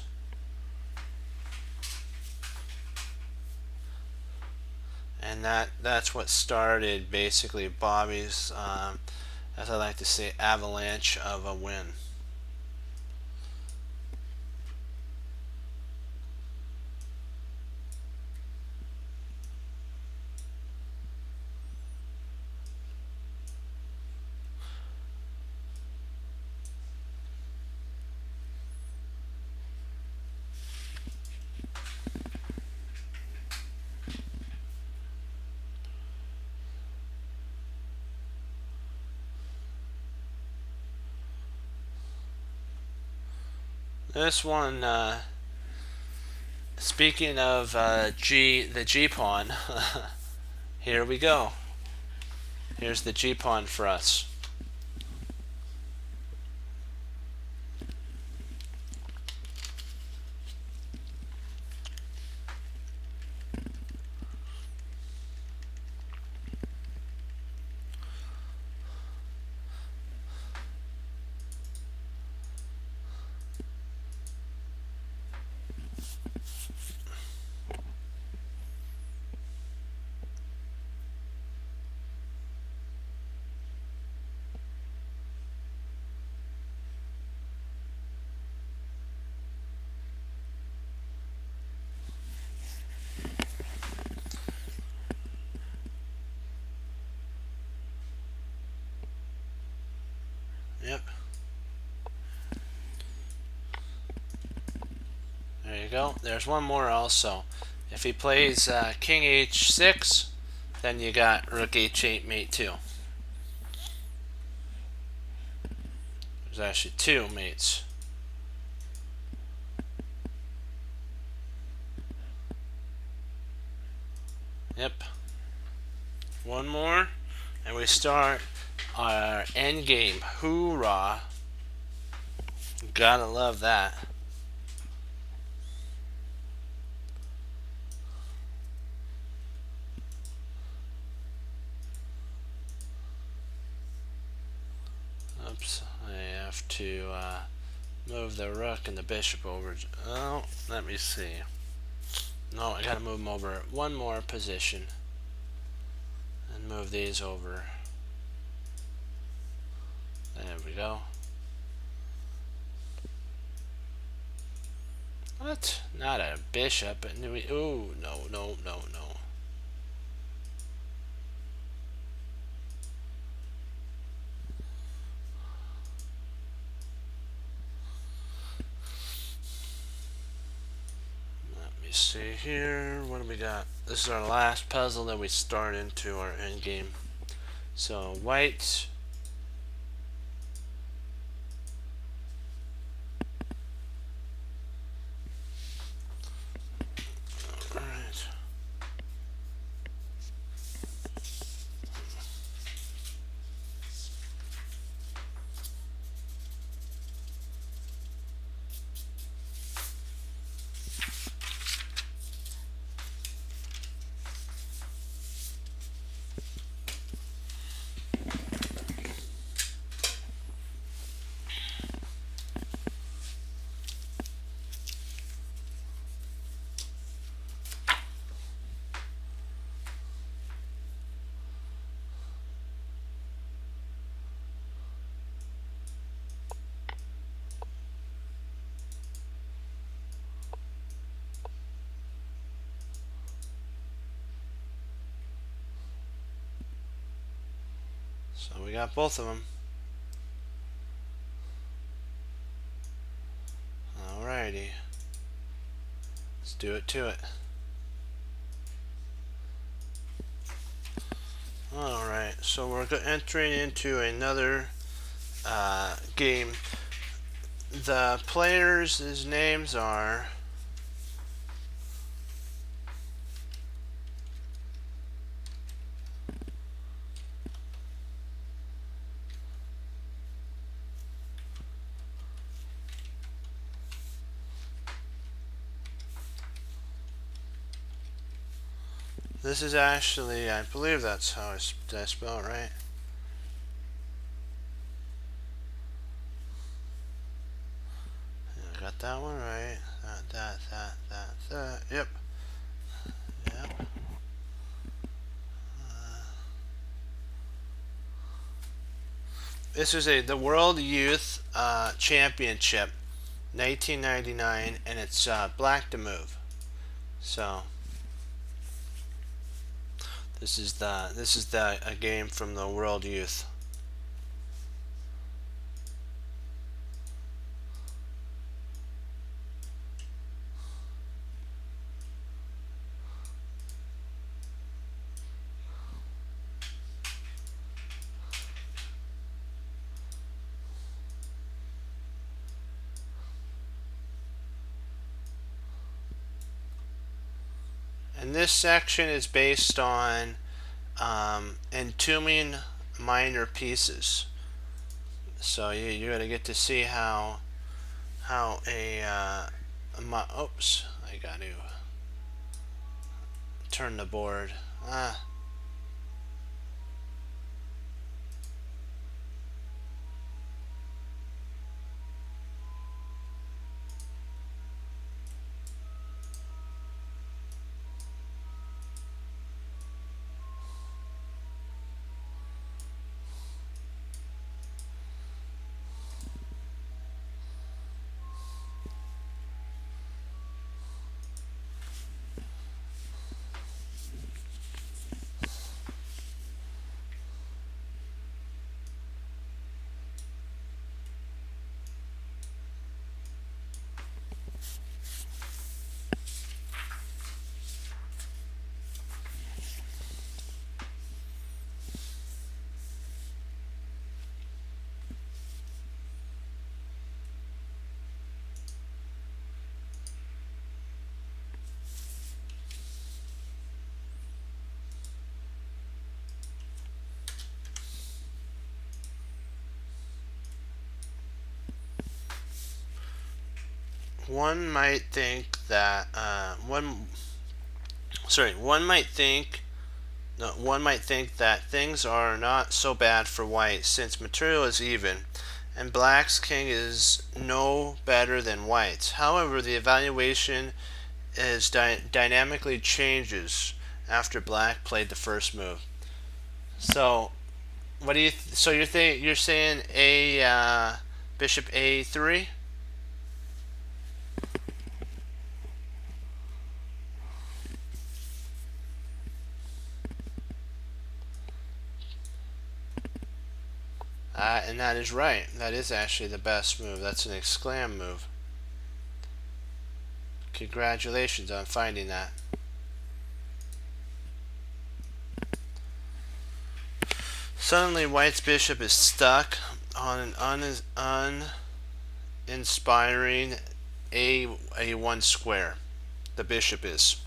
And that's what started basically Bobby's, as I like to say, avalanche of a win. This one, speaking of the G pawn, here we go. Here's the G pawn for us. There you go. There's one more also. If he plays king h6, then you got rook h8 mate 2. There's actually two mates. Yep. One more, and we start our end game. Hoorah! Gotta love that. Oops, I have to move the rook and the bishop over. Oh, let me see. No, I gotta move them over one more position and move these over. There we go. What? Not a bishop, but ooh, no, no, no, no. Let me see here. What do we got? This is our last puzzle that we start into our end game. So white. All right. So we got both of them. Alrighty. Let's do it to it. Alright, so we're entering into another game. The players' names are this is actually, I believe that's how I spell it right. I got that one right. That. Yep. Yep. This is the World Youth Championship, 1999, and it's black to move. So this is a game from the World Youth. And this section is based on entombing minor pieces. So you're gonna get to see how oops, I got to turn the board. one might think that one might think no, one might think that things are not so bad for white since material is even, and black's king is no better than white's. However, the evaluation is dynamically changes after black played the first move. So, what do you? So you're saying a bishop a3? And that is right. That is actually the best move. That's an exclam move. Congratulations on finding that. Suddenly, white's bishop is stuck on an uninspiring a1 square. The bishop is.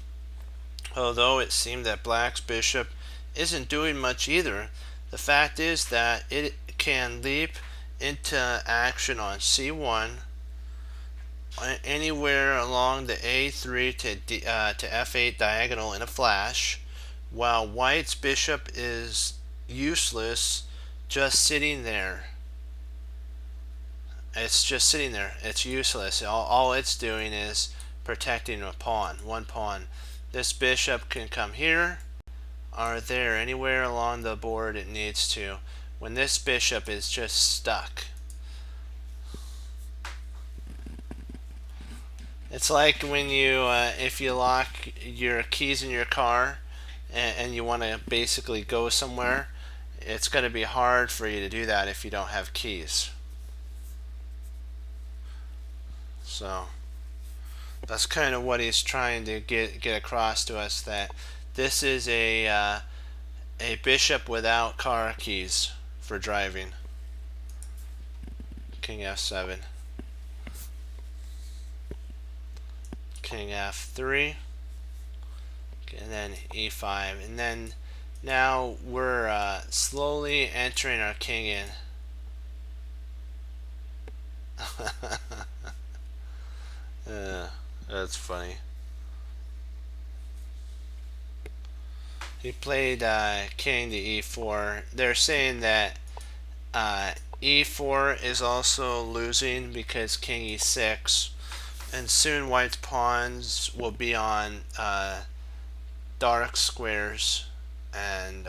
Although it seemed that black's bishop isn't doing much either, the fact is that it can leap into action on c1 anywhere along the a3 to f8 diagonal in a flash, while white's bishop is useless, just sitting there. It's just sitting there. It's useless. All it's doing is protecting a pawn, one pawn. This bishop can come here or there, anywhere along the board it needs to, when this bishop is just stuck. It's like when you, if you lock your keys in your car and you want to basically go somewhere, it's going to be hard for you to do that if you don't have keys. So that's kind of what he's trying to get across to us, that this is a bishop without car keys for driving. King f7. King f3. And then e5. And then now we're slowly entering our king in. That's funny. He played king to e4. They're saying that e4 is also losing because king e6, and soon white's pawns will be on dark squares, and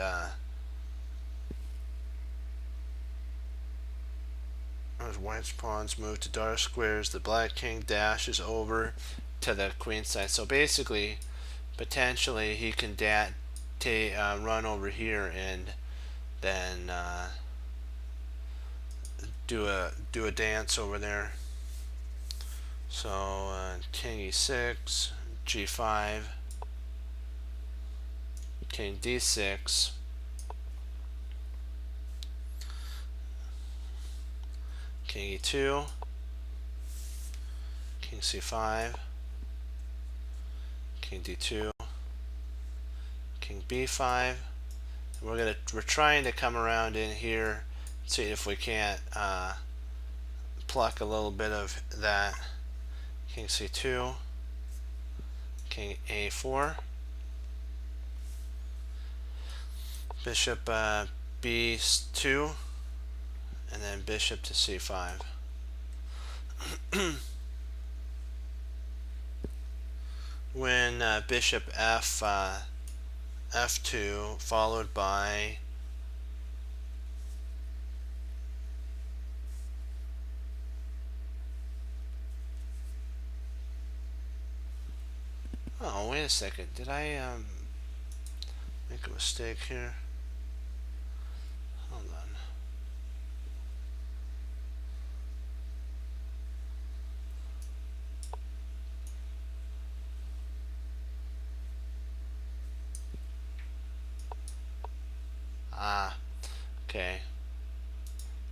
as white's pawns move to dark squares, the black king dashes over to the queen side. So basically, potentially he can run over here and then do a dance over there. So king e6, g5, king d6, king e2, king c5, king d2, king b5. We're trying to come around in here, see if we can't pluck a little bit of that. King c2, king a4, bishop b2, and then bishop to c5. When bishop f2 followed by oh, wait a second, did I make a mistake here? Hold on. Okay.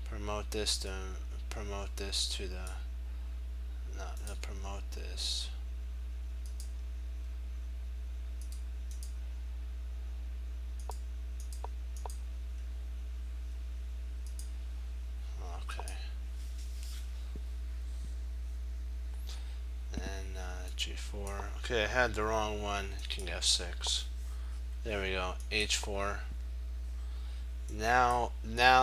Promote this to the no, promote this. Okay. h4. Okay, I had the wrong one. King f6. There we go. h4. Now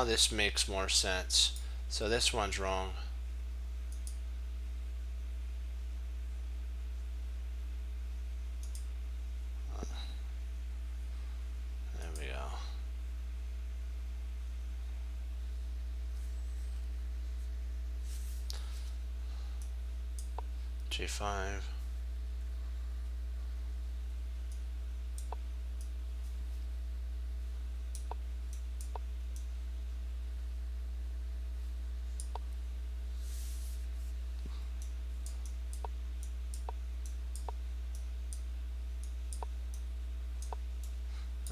this makes more sense. So this one's wrong. There we go. g5.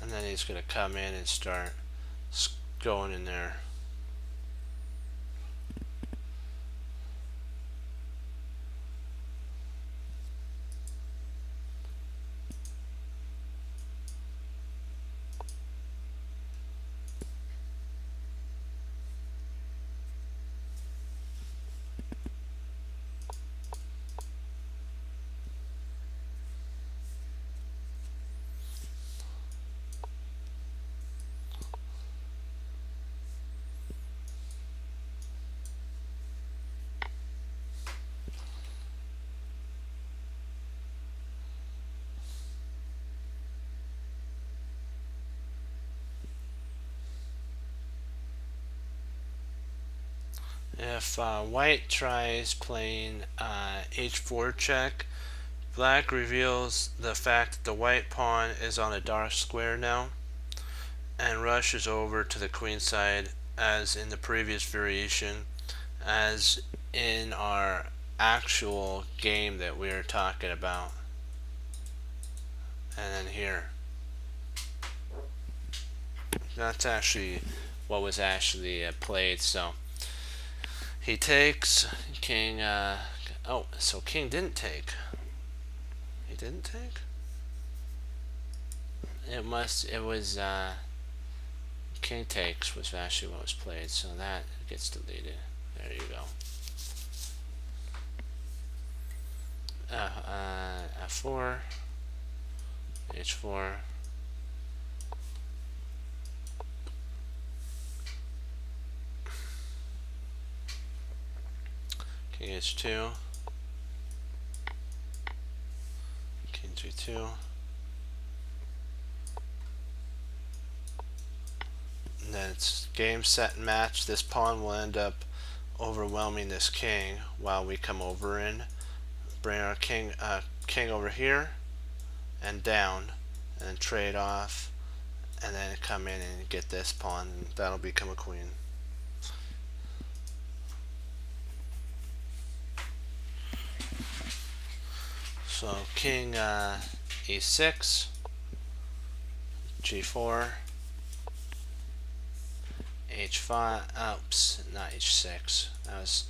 And then he's going to come in and start going in there. If white tries playing h4 check, black reveals the fact that the white pawn is on a dark square now and rushes over to the queen side as in the previous variation, as in our actual game that we are talking about. And then here, that's actually what was actually played. So he takes king. Oh, so king didn't take. He didn't take. It was king takes was actually what was played. So that gets deleted. There you go. F4, H4. King H2. King G2. And then it's game, set, and match. This pawn will end up overwhelming this king while we come over and bring our king over here and down, and then trade off, and then come in and get this pawn, and that'll become a queen. So king e6, g4, h5. Oops, not h6. That was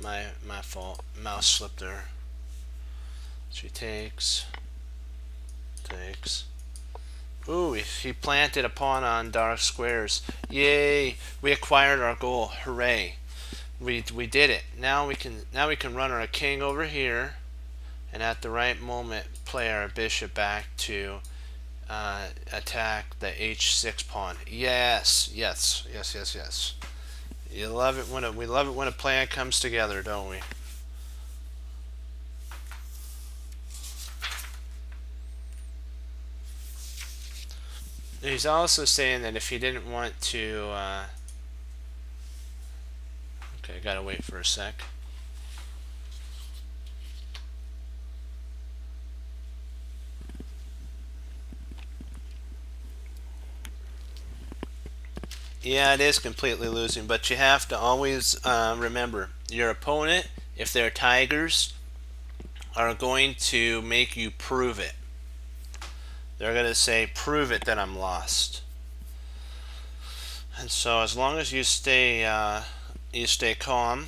my fault. Mouse slipped there. She takes. Ooh, he planted a pawn on dark squares. Yay! We acquired our goal. Hooray! We did it. Now we can run our king over here, and at the right moment play our bishop back to attack the h6 pawn. Yes. You love it when we love it when a plan comes together, don't we? He's also saying that if he didn't want to okay, gotta wait for a sec. Yeah, it is completely losing, but you have to always remember your opponent, if they're tigers, are going to make you prove it. They're going to say, prove it that I'm lost. And so as long as you stay calm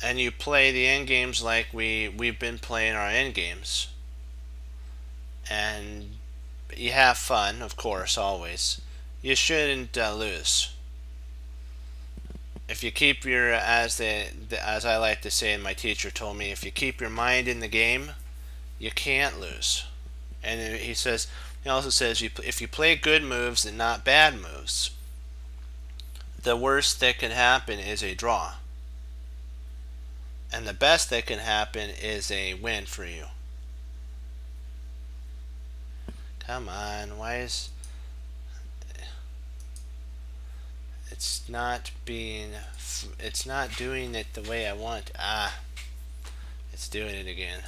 and you play the end games like we've been playing our end games, and you have fun, of course, always, you shouldn't lose. If you keep your, as I like to say, and my teacher told me, if you keep your mind in the game, you can't lose. And he also says if you play good moves and not bad moves, the worst that can happen is a draw. And the best that can happen is a win for you. Come on, why is it's not doing it the way I want. It's doing it again.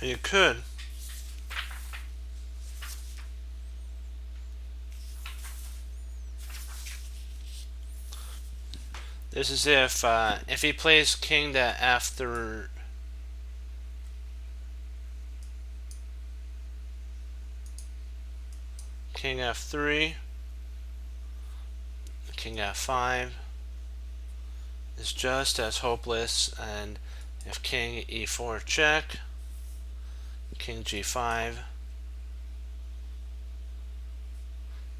You could. This is if he plays king to f3, king f3, king f5 is just as hopeless, and if king e4 check, king g5,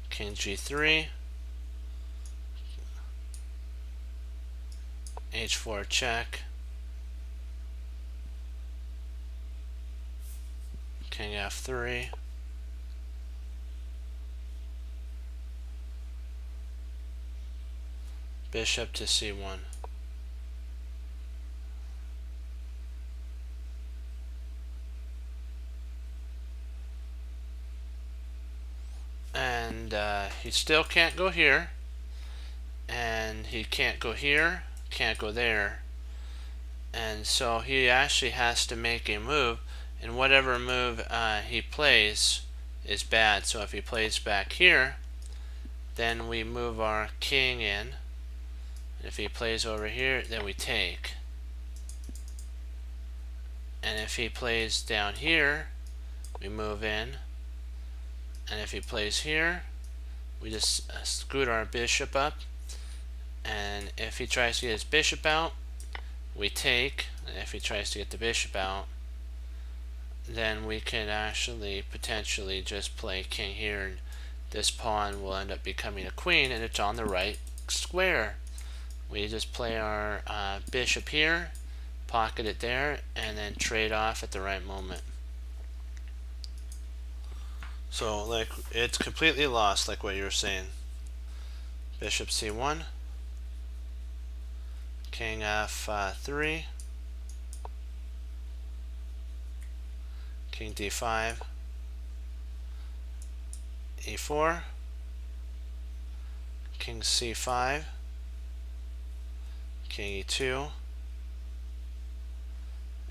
king g3, h4 check, king f3, bishop to c1. And he still can't go here, and he can't go here, can't go there, and so he actually has to make a move, and whatever move he plays is bad. So if he plays back here, then we move our king in, and if he plays over here, then we take, and if he plays down here, we move in, and if he plays here, we just scoot our bishop up, and if he tries to get his bishop out, we take, and if he tries to get the bishop out, then we can actually potentially just play king here, and this pawn will end up becoming a queen, and it's on the right square. We just play our bishop here, pocket it there, and then trade off at the right moment. So like it's completely lost, like what you were saying. Bishop c1, king f3, king d5, e4, king c5, king e2,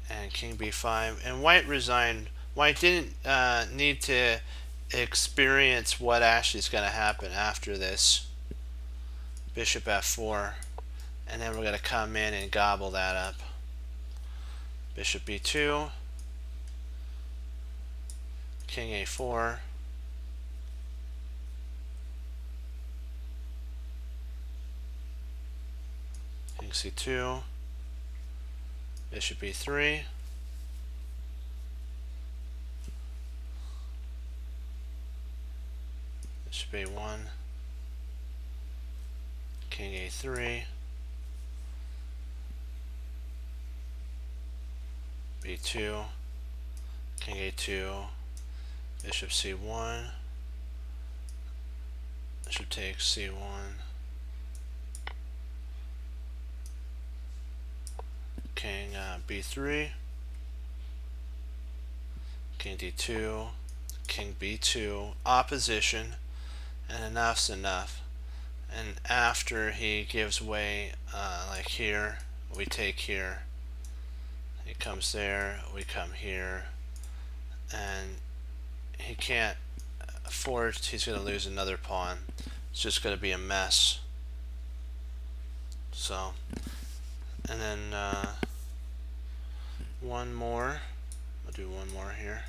and king b5. And white resigned. White didn't need to experience what actually is going to happen after this. Bishop f4, and then we're going to come in and gobble that up. Bishop b2, king a4, king c2, bishop e3, bishop a1, king a3, b2, king a2, bishop c1, bishop takes c1, king b3, king d2, king b2, opposition, and enough's enough. And after he gives way, like here, we take here, he comes there, we come here, and he can't afford, he's going to lose another pawn. It's just going to be a mess. So, and then one more, I'll do one more here.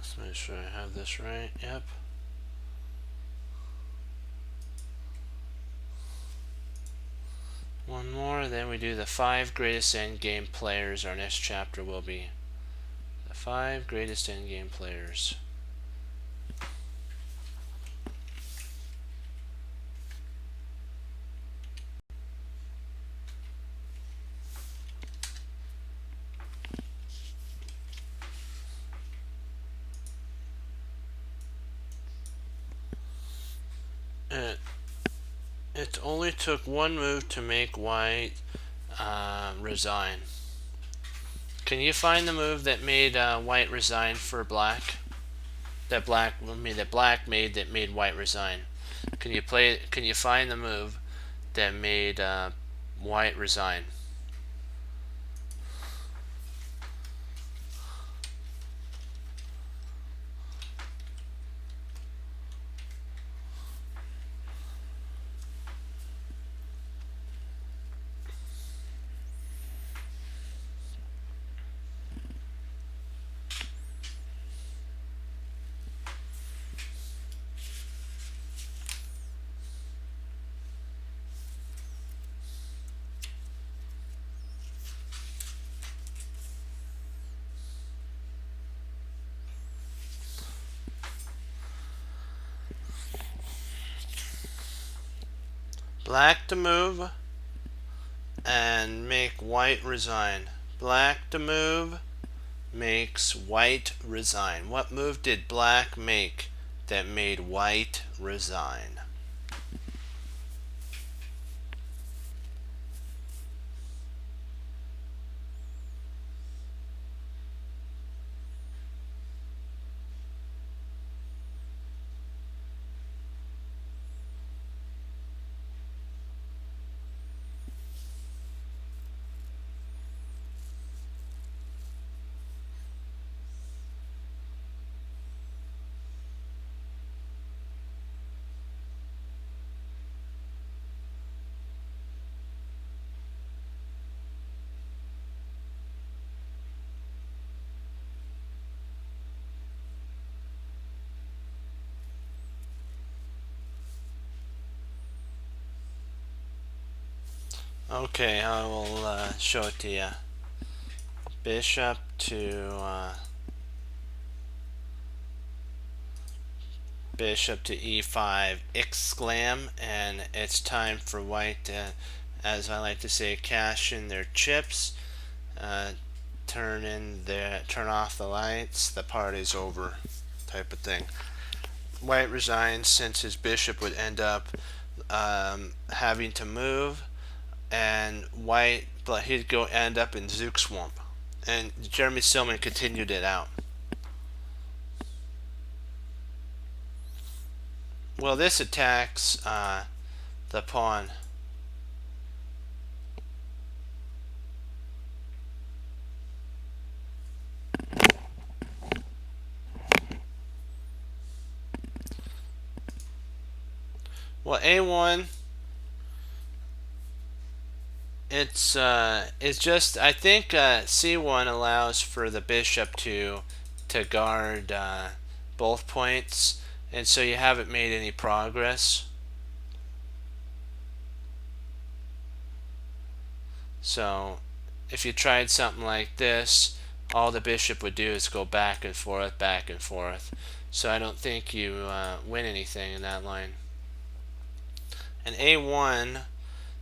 Let's make sure I have this right. Yep. One more, then we do the 5 greatest endgame players. Our next chapter will be the 5 greatest endgame players. It only took one move to make white resign. Can you find the move that made white resign for black? That black made that made white resign. Can you play? Can you find the move that made white resign? Black to move and make white resign. Black to move makes white resign. What move did black make that made white resign? Okay, I will show it to you. Bishop to e5, exclam, and it's time for white to, as I like to say, cash in their chips. turn off the lights, the party's over, type of thing. White resigns since his bishop would end up having to move, and he'd end up in Zugzwangp. And Jeremy Silman continued it out. Well, this attacks the pawn. Well, A1, it's just, I think C1 allows for the bishop to guard both points, and so you haven't made any progress. So if you tried something like this, all the bishop would do is go back and forth, back and forth. So I don't think you win anything in that line. And A1,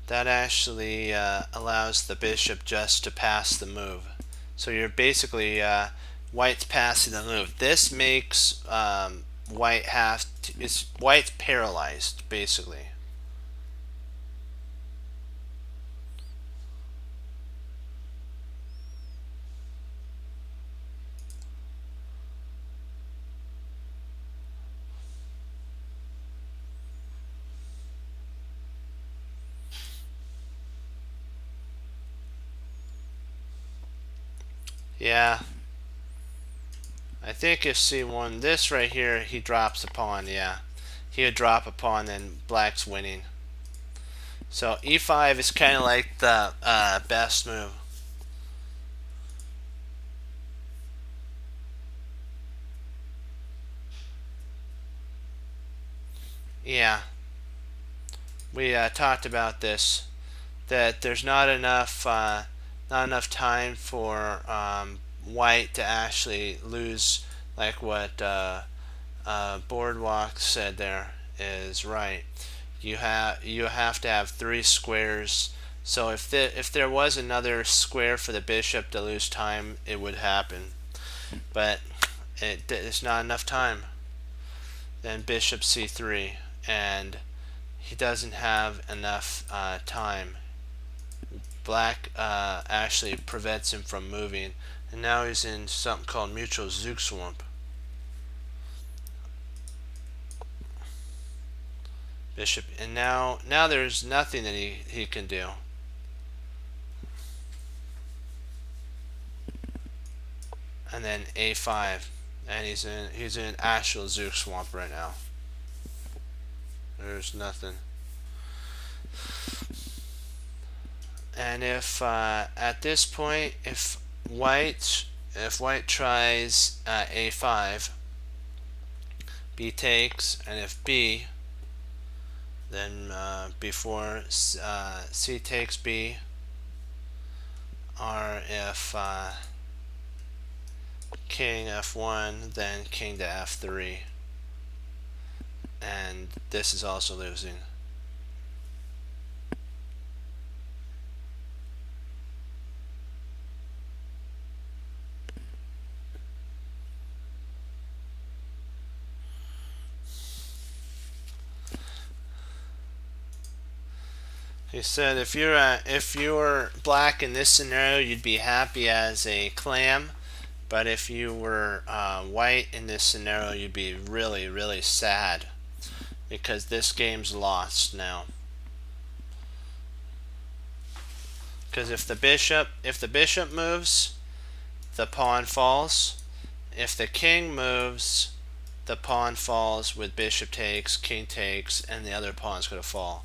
that actually allows the bishop just to pass the move. So you're basically white's passing the move. This makes white's paralyzed basically. Yeah, I think if C won this right here, he drops a pawn. Yeah, he would drop a pawn, then black's winning. So E5 is kind of like the best move. Yeah, we talked about this, that there's not enough time for white to actually lose, like what Boardwalk said there is right. You have to have 3 squares. So if there was another square for the bishop to lose time, it would happen, but it's not enough time. Then bishop c3, and he doesn't have enough time. Black actually prevents him from moving, and now he's in something called mutual Zugzwangp. Bishop, and now there's nothing that he can do. And then A5, and he's in actual Zugzwangp right now. There's nothing. And if at this point, if white tries A5, B takes, and if B, then before C takes B, or if king F1, then king to F3, and this is also losing. He said if you're black in this scenario, you'd be happy as a clam, but if you were white in this scenario, you'd be really, really sad, because this game's lost now. Because if the bishop moves, the pawn falls. If the king moves, the pawn falls with bishop takes, king takes, and the other pawn's going to fall.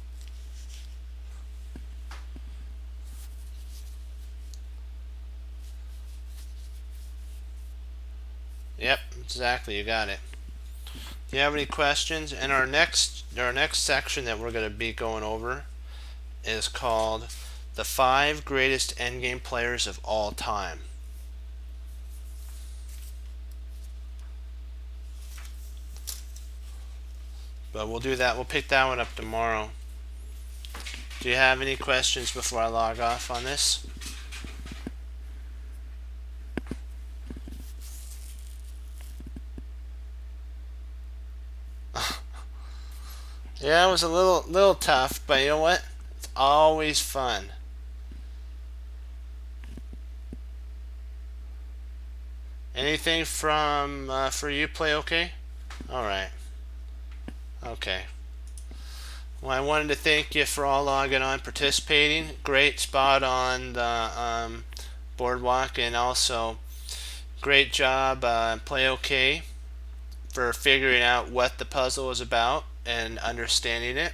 Yep, exactly, you got it. Do you have any questions? And our next section that we're going to be going over is called the 5 greatest endgame players of all time. But we'll do that. We'll pick that one up tomorrow. Do you have any questions before I log off on this? Yeah, it was a little tough, but you know what? It's always fun. Anything from for you play okay? All right. Okay. Well, I wanted to thank you for all logging on, participating. Great spot on the boardwalk, and also great job, play okay, for figuring out what the puzzle was about and understanding it.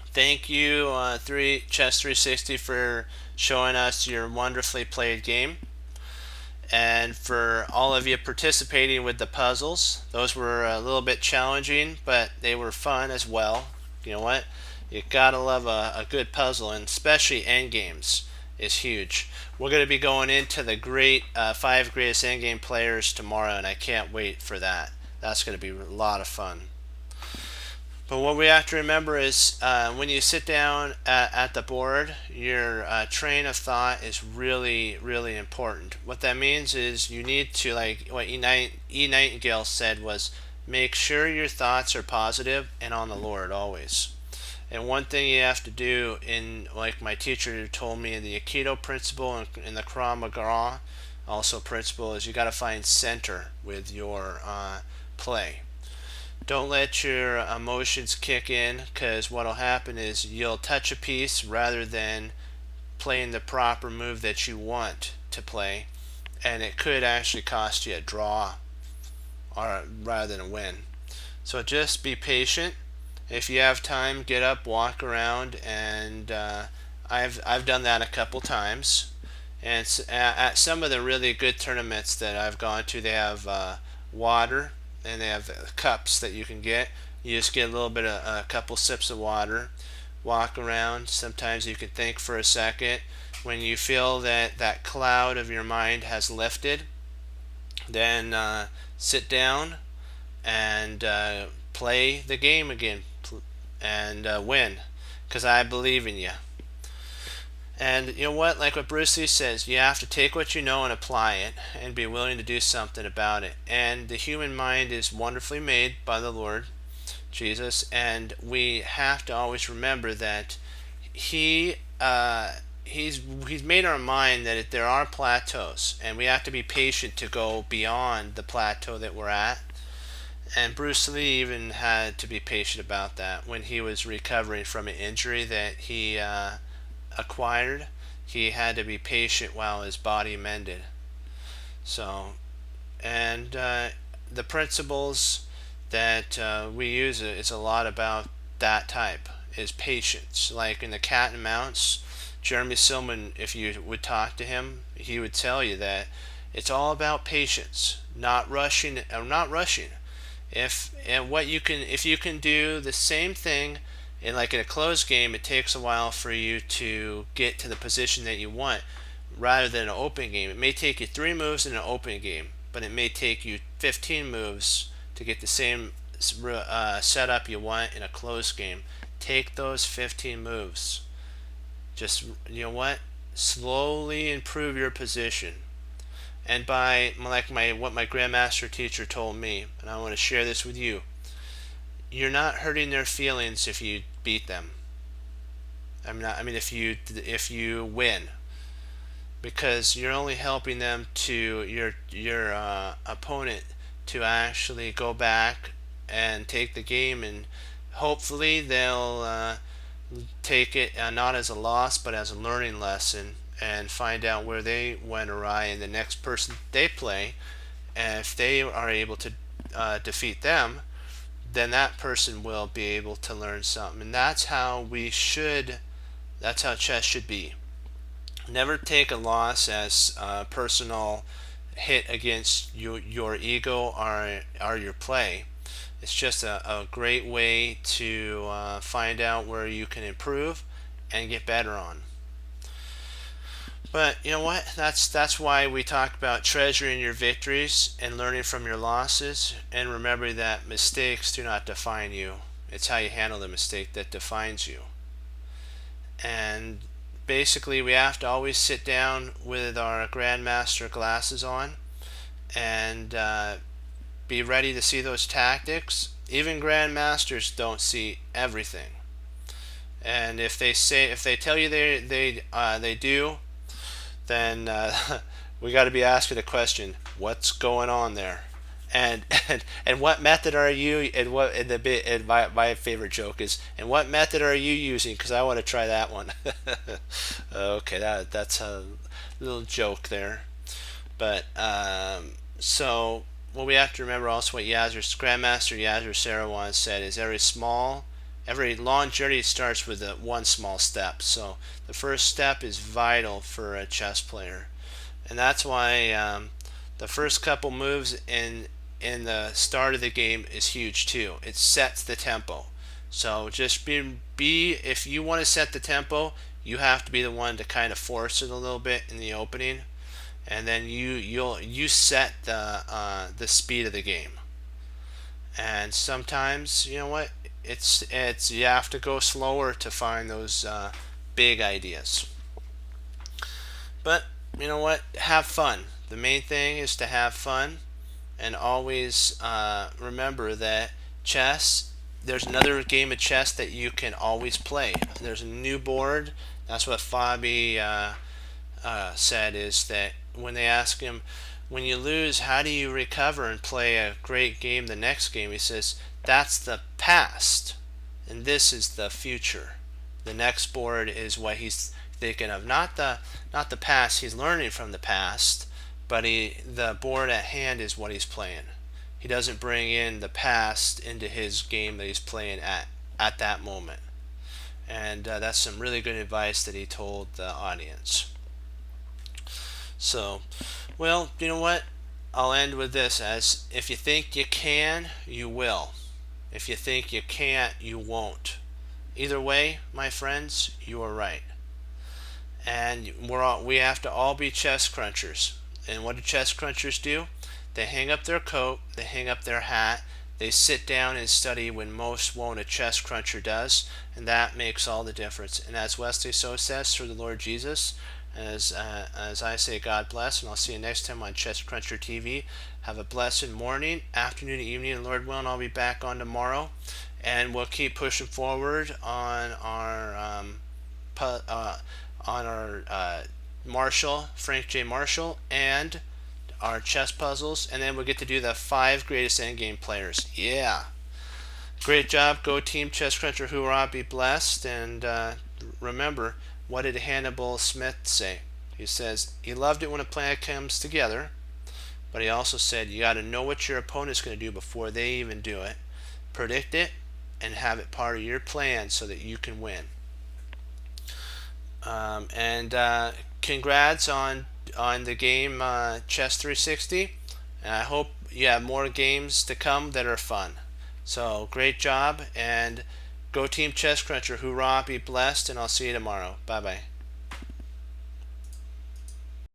Thank you, Chess 360, for showing us your wonderfully played game, and for all of you participating with the puzzles. Those were a little bit challenging, but they were fun as well. You know what? You gotta love a good puzzle, and especially end games is huge. We're going to be going into the great 5 greatest endgame players tomorrow, and I can't wait for that. That's going to be a lot of fun. But what we have to remember is when you sit down at the board, your train of thought is really, really important. What that means is you need to, like what E. Nightingale said, was make sure your thoughts are positive and on the Lord always. And one thing you have to do, in like my teacher told me, in the Aikido principle and in the Krav Maga also principle, is you got to find center with your play. Don't let your emotions kick in, because what'll happen is you'll touch a piece rather than playing the proper move that you want to play, and it could actually cost you a draw or rather than a win. So just be patient. If you have time, get up, walk around, and I've done that a couple times. And at some of the really good tournaments that I've gone to, they have water, and they have cups that you can get. You just get a little bit of a couple sips of water, walk around. Sometimes you can think for a second. When you feel that that cloud of your mind has lifted, then sit down and play the game again, and win, because I believe in you. And you know what? Like what Bruce Lee says, you have to take what you know and apply it and be willing to do something about it. And the human mind is wonderfully made by the Lord Jesus, and we have to always remember that he he's made our mind that there are plateaus, and we have to be patient to go beyond the plateau that we're at. And Bruce Lee even had to be patient about that when he was recovering from an injury that he acquired. He had to be patient while his body mended. So, and the principles that we use, it's a lot about that type, is patience. Like in the cat and mouse, Jeremy Silman, if you would talk to him, he would tell you that it's all about patience, not rushing. Not rushing. If you can do the same thing in a closed game, it takes a while for you to get to the position that you want, rather than an open game. It may take you 3 moves in an open game, but it may take you 15 moves to get the same setup you want in a closed game. Take those 15 moves. Just, you know what? Slowly improve your position. And by what my grandmaster teacher told me, and I want to share this with you, you're not hurting their feelings if you beat them. If you win, because you're only helping them to your opponent to actually go back and take the game, and hopefully they'll take it not as a loss but as a learning lesson, and find out where they went awry in the next person they play. And if they are able to defeat them, then that person will be able to learn something. And that's how chess should be. Never take a loss as a personal hit against your ego or your play. It's just a great way to find out where you can improve and get better on. But you know what? That's why we talk about treasuring your victories and learning from your losses, and remember that mistakes do not define you. It's how you handle the mistake that defines you. And basically, we have to always sit down with our Grandmaster glasses on and be ready to see those tactics. even grandmasters don't see everything. And if they tell you they do, then we got to be asking the question, what's going on there? And what method are you, and what and the bit and my favorite joke is, and what method are you using, because I want to try that one. Okay, that's a little joke there. But so what we have to remember also, what Grandmaster Yasser Seirawan said, is every long journey starts with one small step. So the first step is vital for a chess player, and that's why the first couple moves in the start of the game is huge too. It sets the tempo. So just be if you want to set the tempo, you have to be the one to kind of force it a little bit in the opening, and then you set the speed of the game. And sometimes, you know what, it's you have to go slower to find those big ideas. But you know what, have fun. The main thing is to have fun, and always remember that chess, there's another game of chess that you can always play. There's a new board. That's what Fabi said, is that when they ask him, when you lose, how do you recover and play a great game the next game? He says, that's the past, and this is the future. The next board is what he's thinking of, not the past. He's learning from the past, but the board at hand is what he's playing. He doesn't bring in the past into his game that he's playing at that moment. And that's some really good advice that he told the audience. So, well, you know what? I'll end with this, as if you think you can, you will. If you think you can't, you won't. Either way, my friends, you are right. And we have to all be chess crunchers. And what do chess crunchers do? They hang up their coat, they hang up their hat, they sit down and study when most won't. A chess cruncher does, and that makes all the difference. And as Wesley So says, through the Lord Jesus, as I say, God bless, and I'll see you next time on Chess Cruncher TV. Have a blessed morning, afternoon, evening, and Lord willing, I'll be back on tomorrow, and we'll keep pushing forward on our Marshall, Frank J. Marshall, and our chess puzzles, and then we'll get to do the 5 greatest endgame players. Yeah, great job, go team Chess Cruncher. Hoorah, be blessed, and remember, what did Hannibal Smith say? He says he loved it when a plan comes together, but he also said you got to know what your opponent's going to do before they even do it, predict it, and have it part of your plan so that you can win. And congrats on the game Chess 360, and I hope you have more games to come that are fun. So great job, and go team Chess Cruncher. Hoorah, be blessed, and I'll see you tomorrow. Bye bye.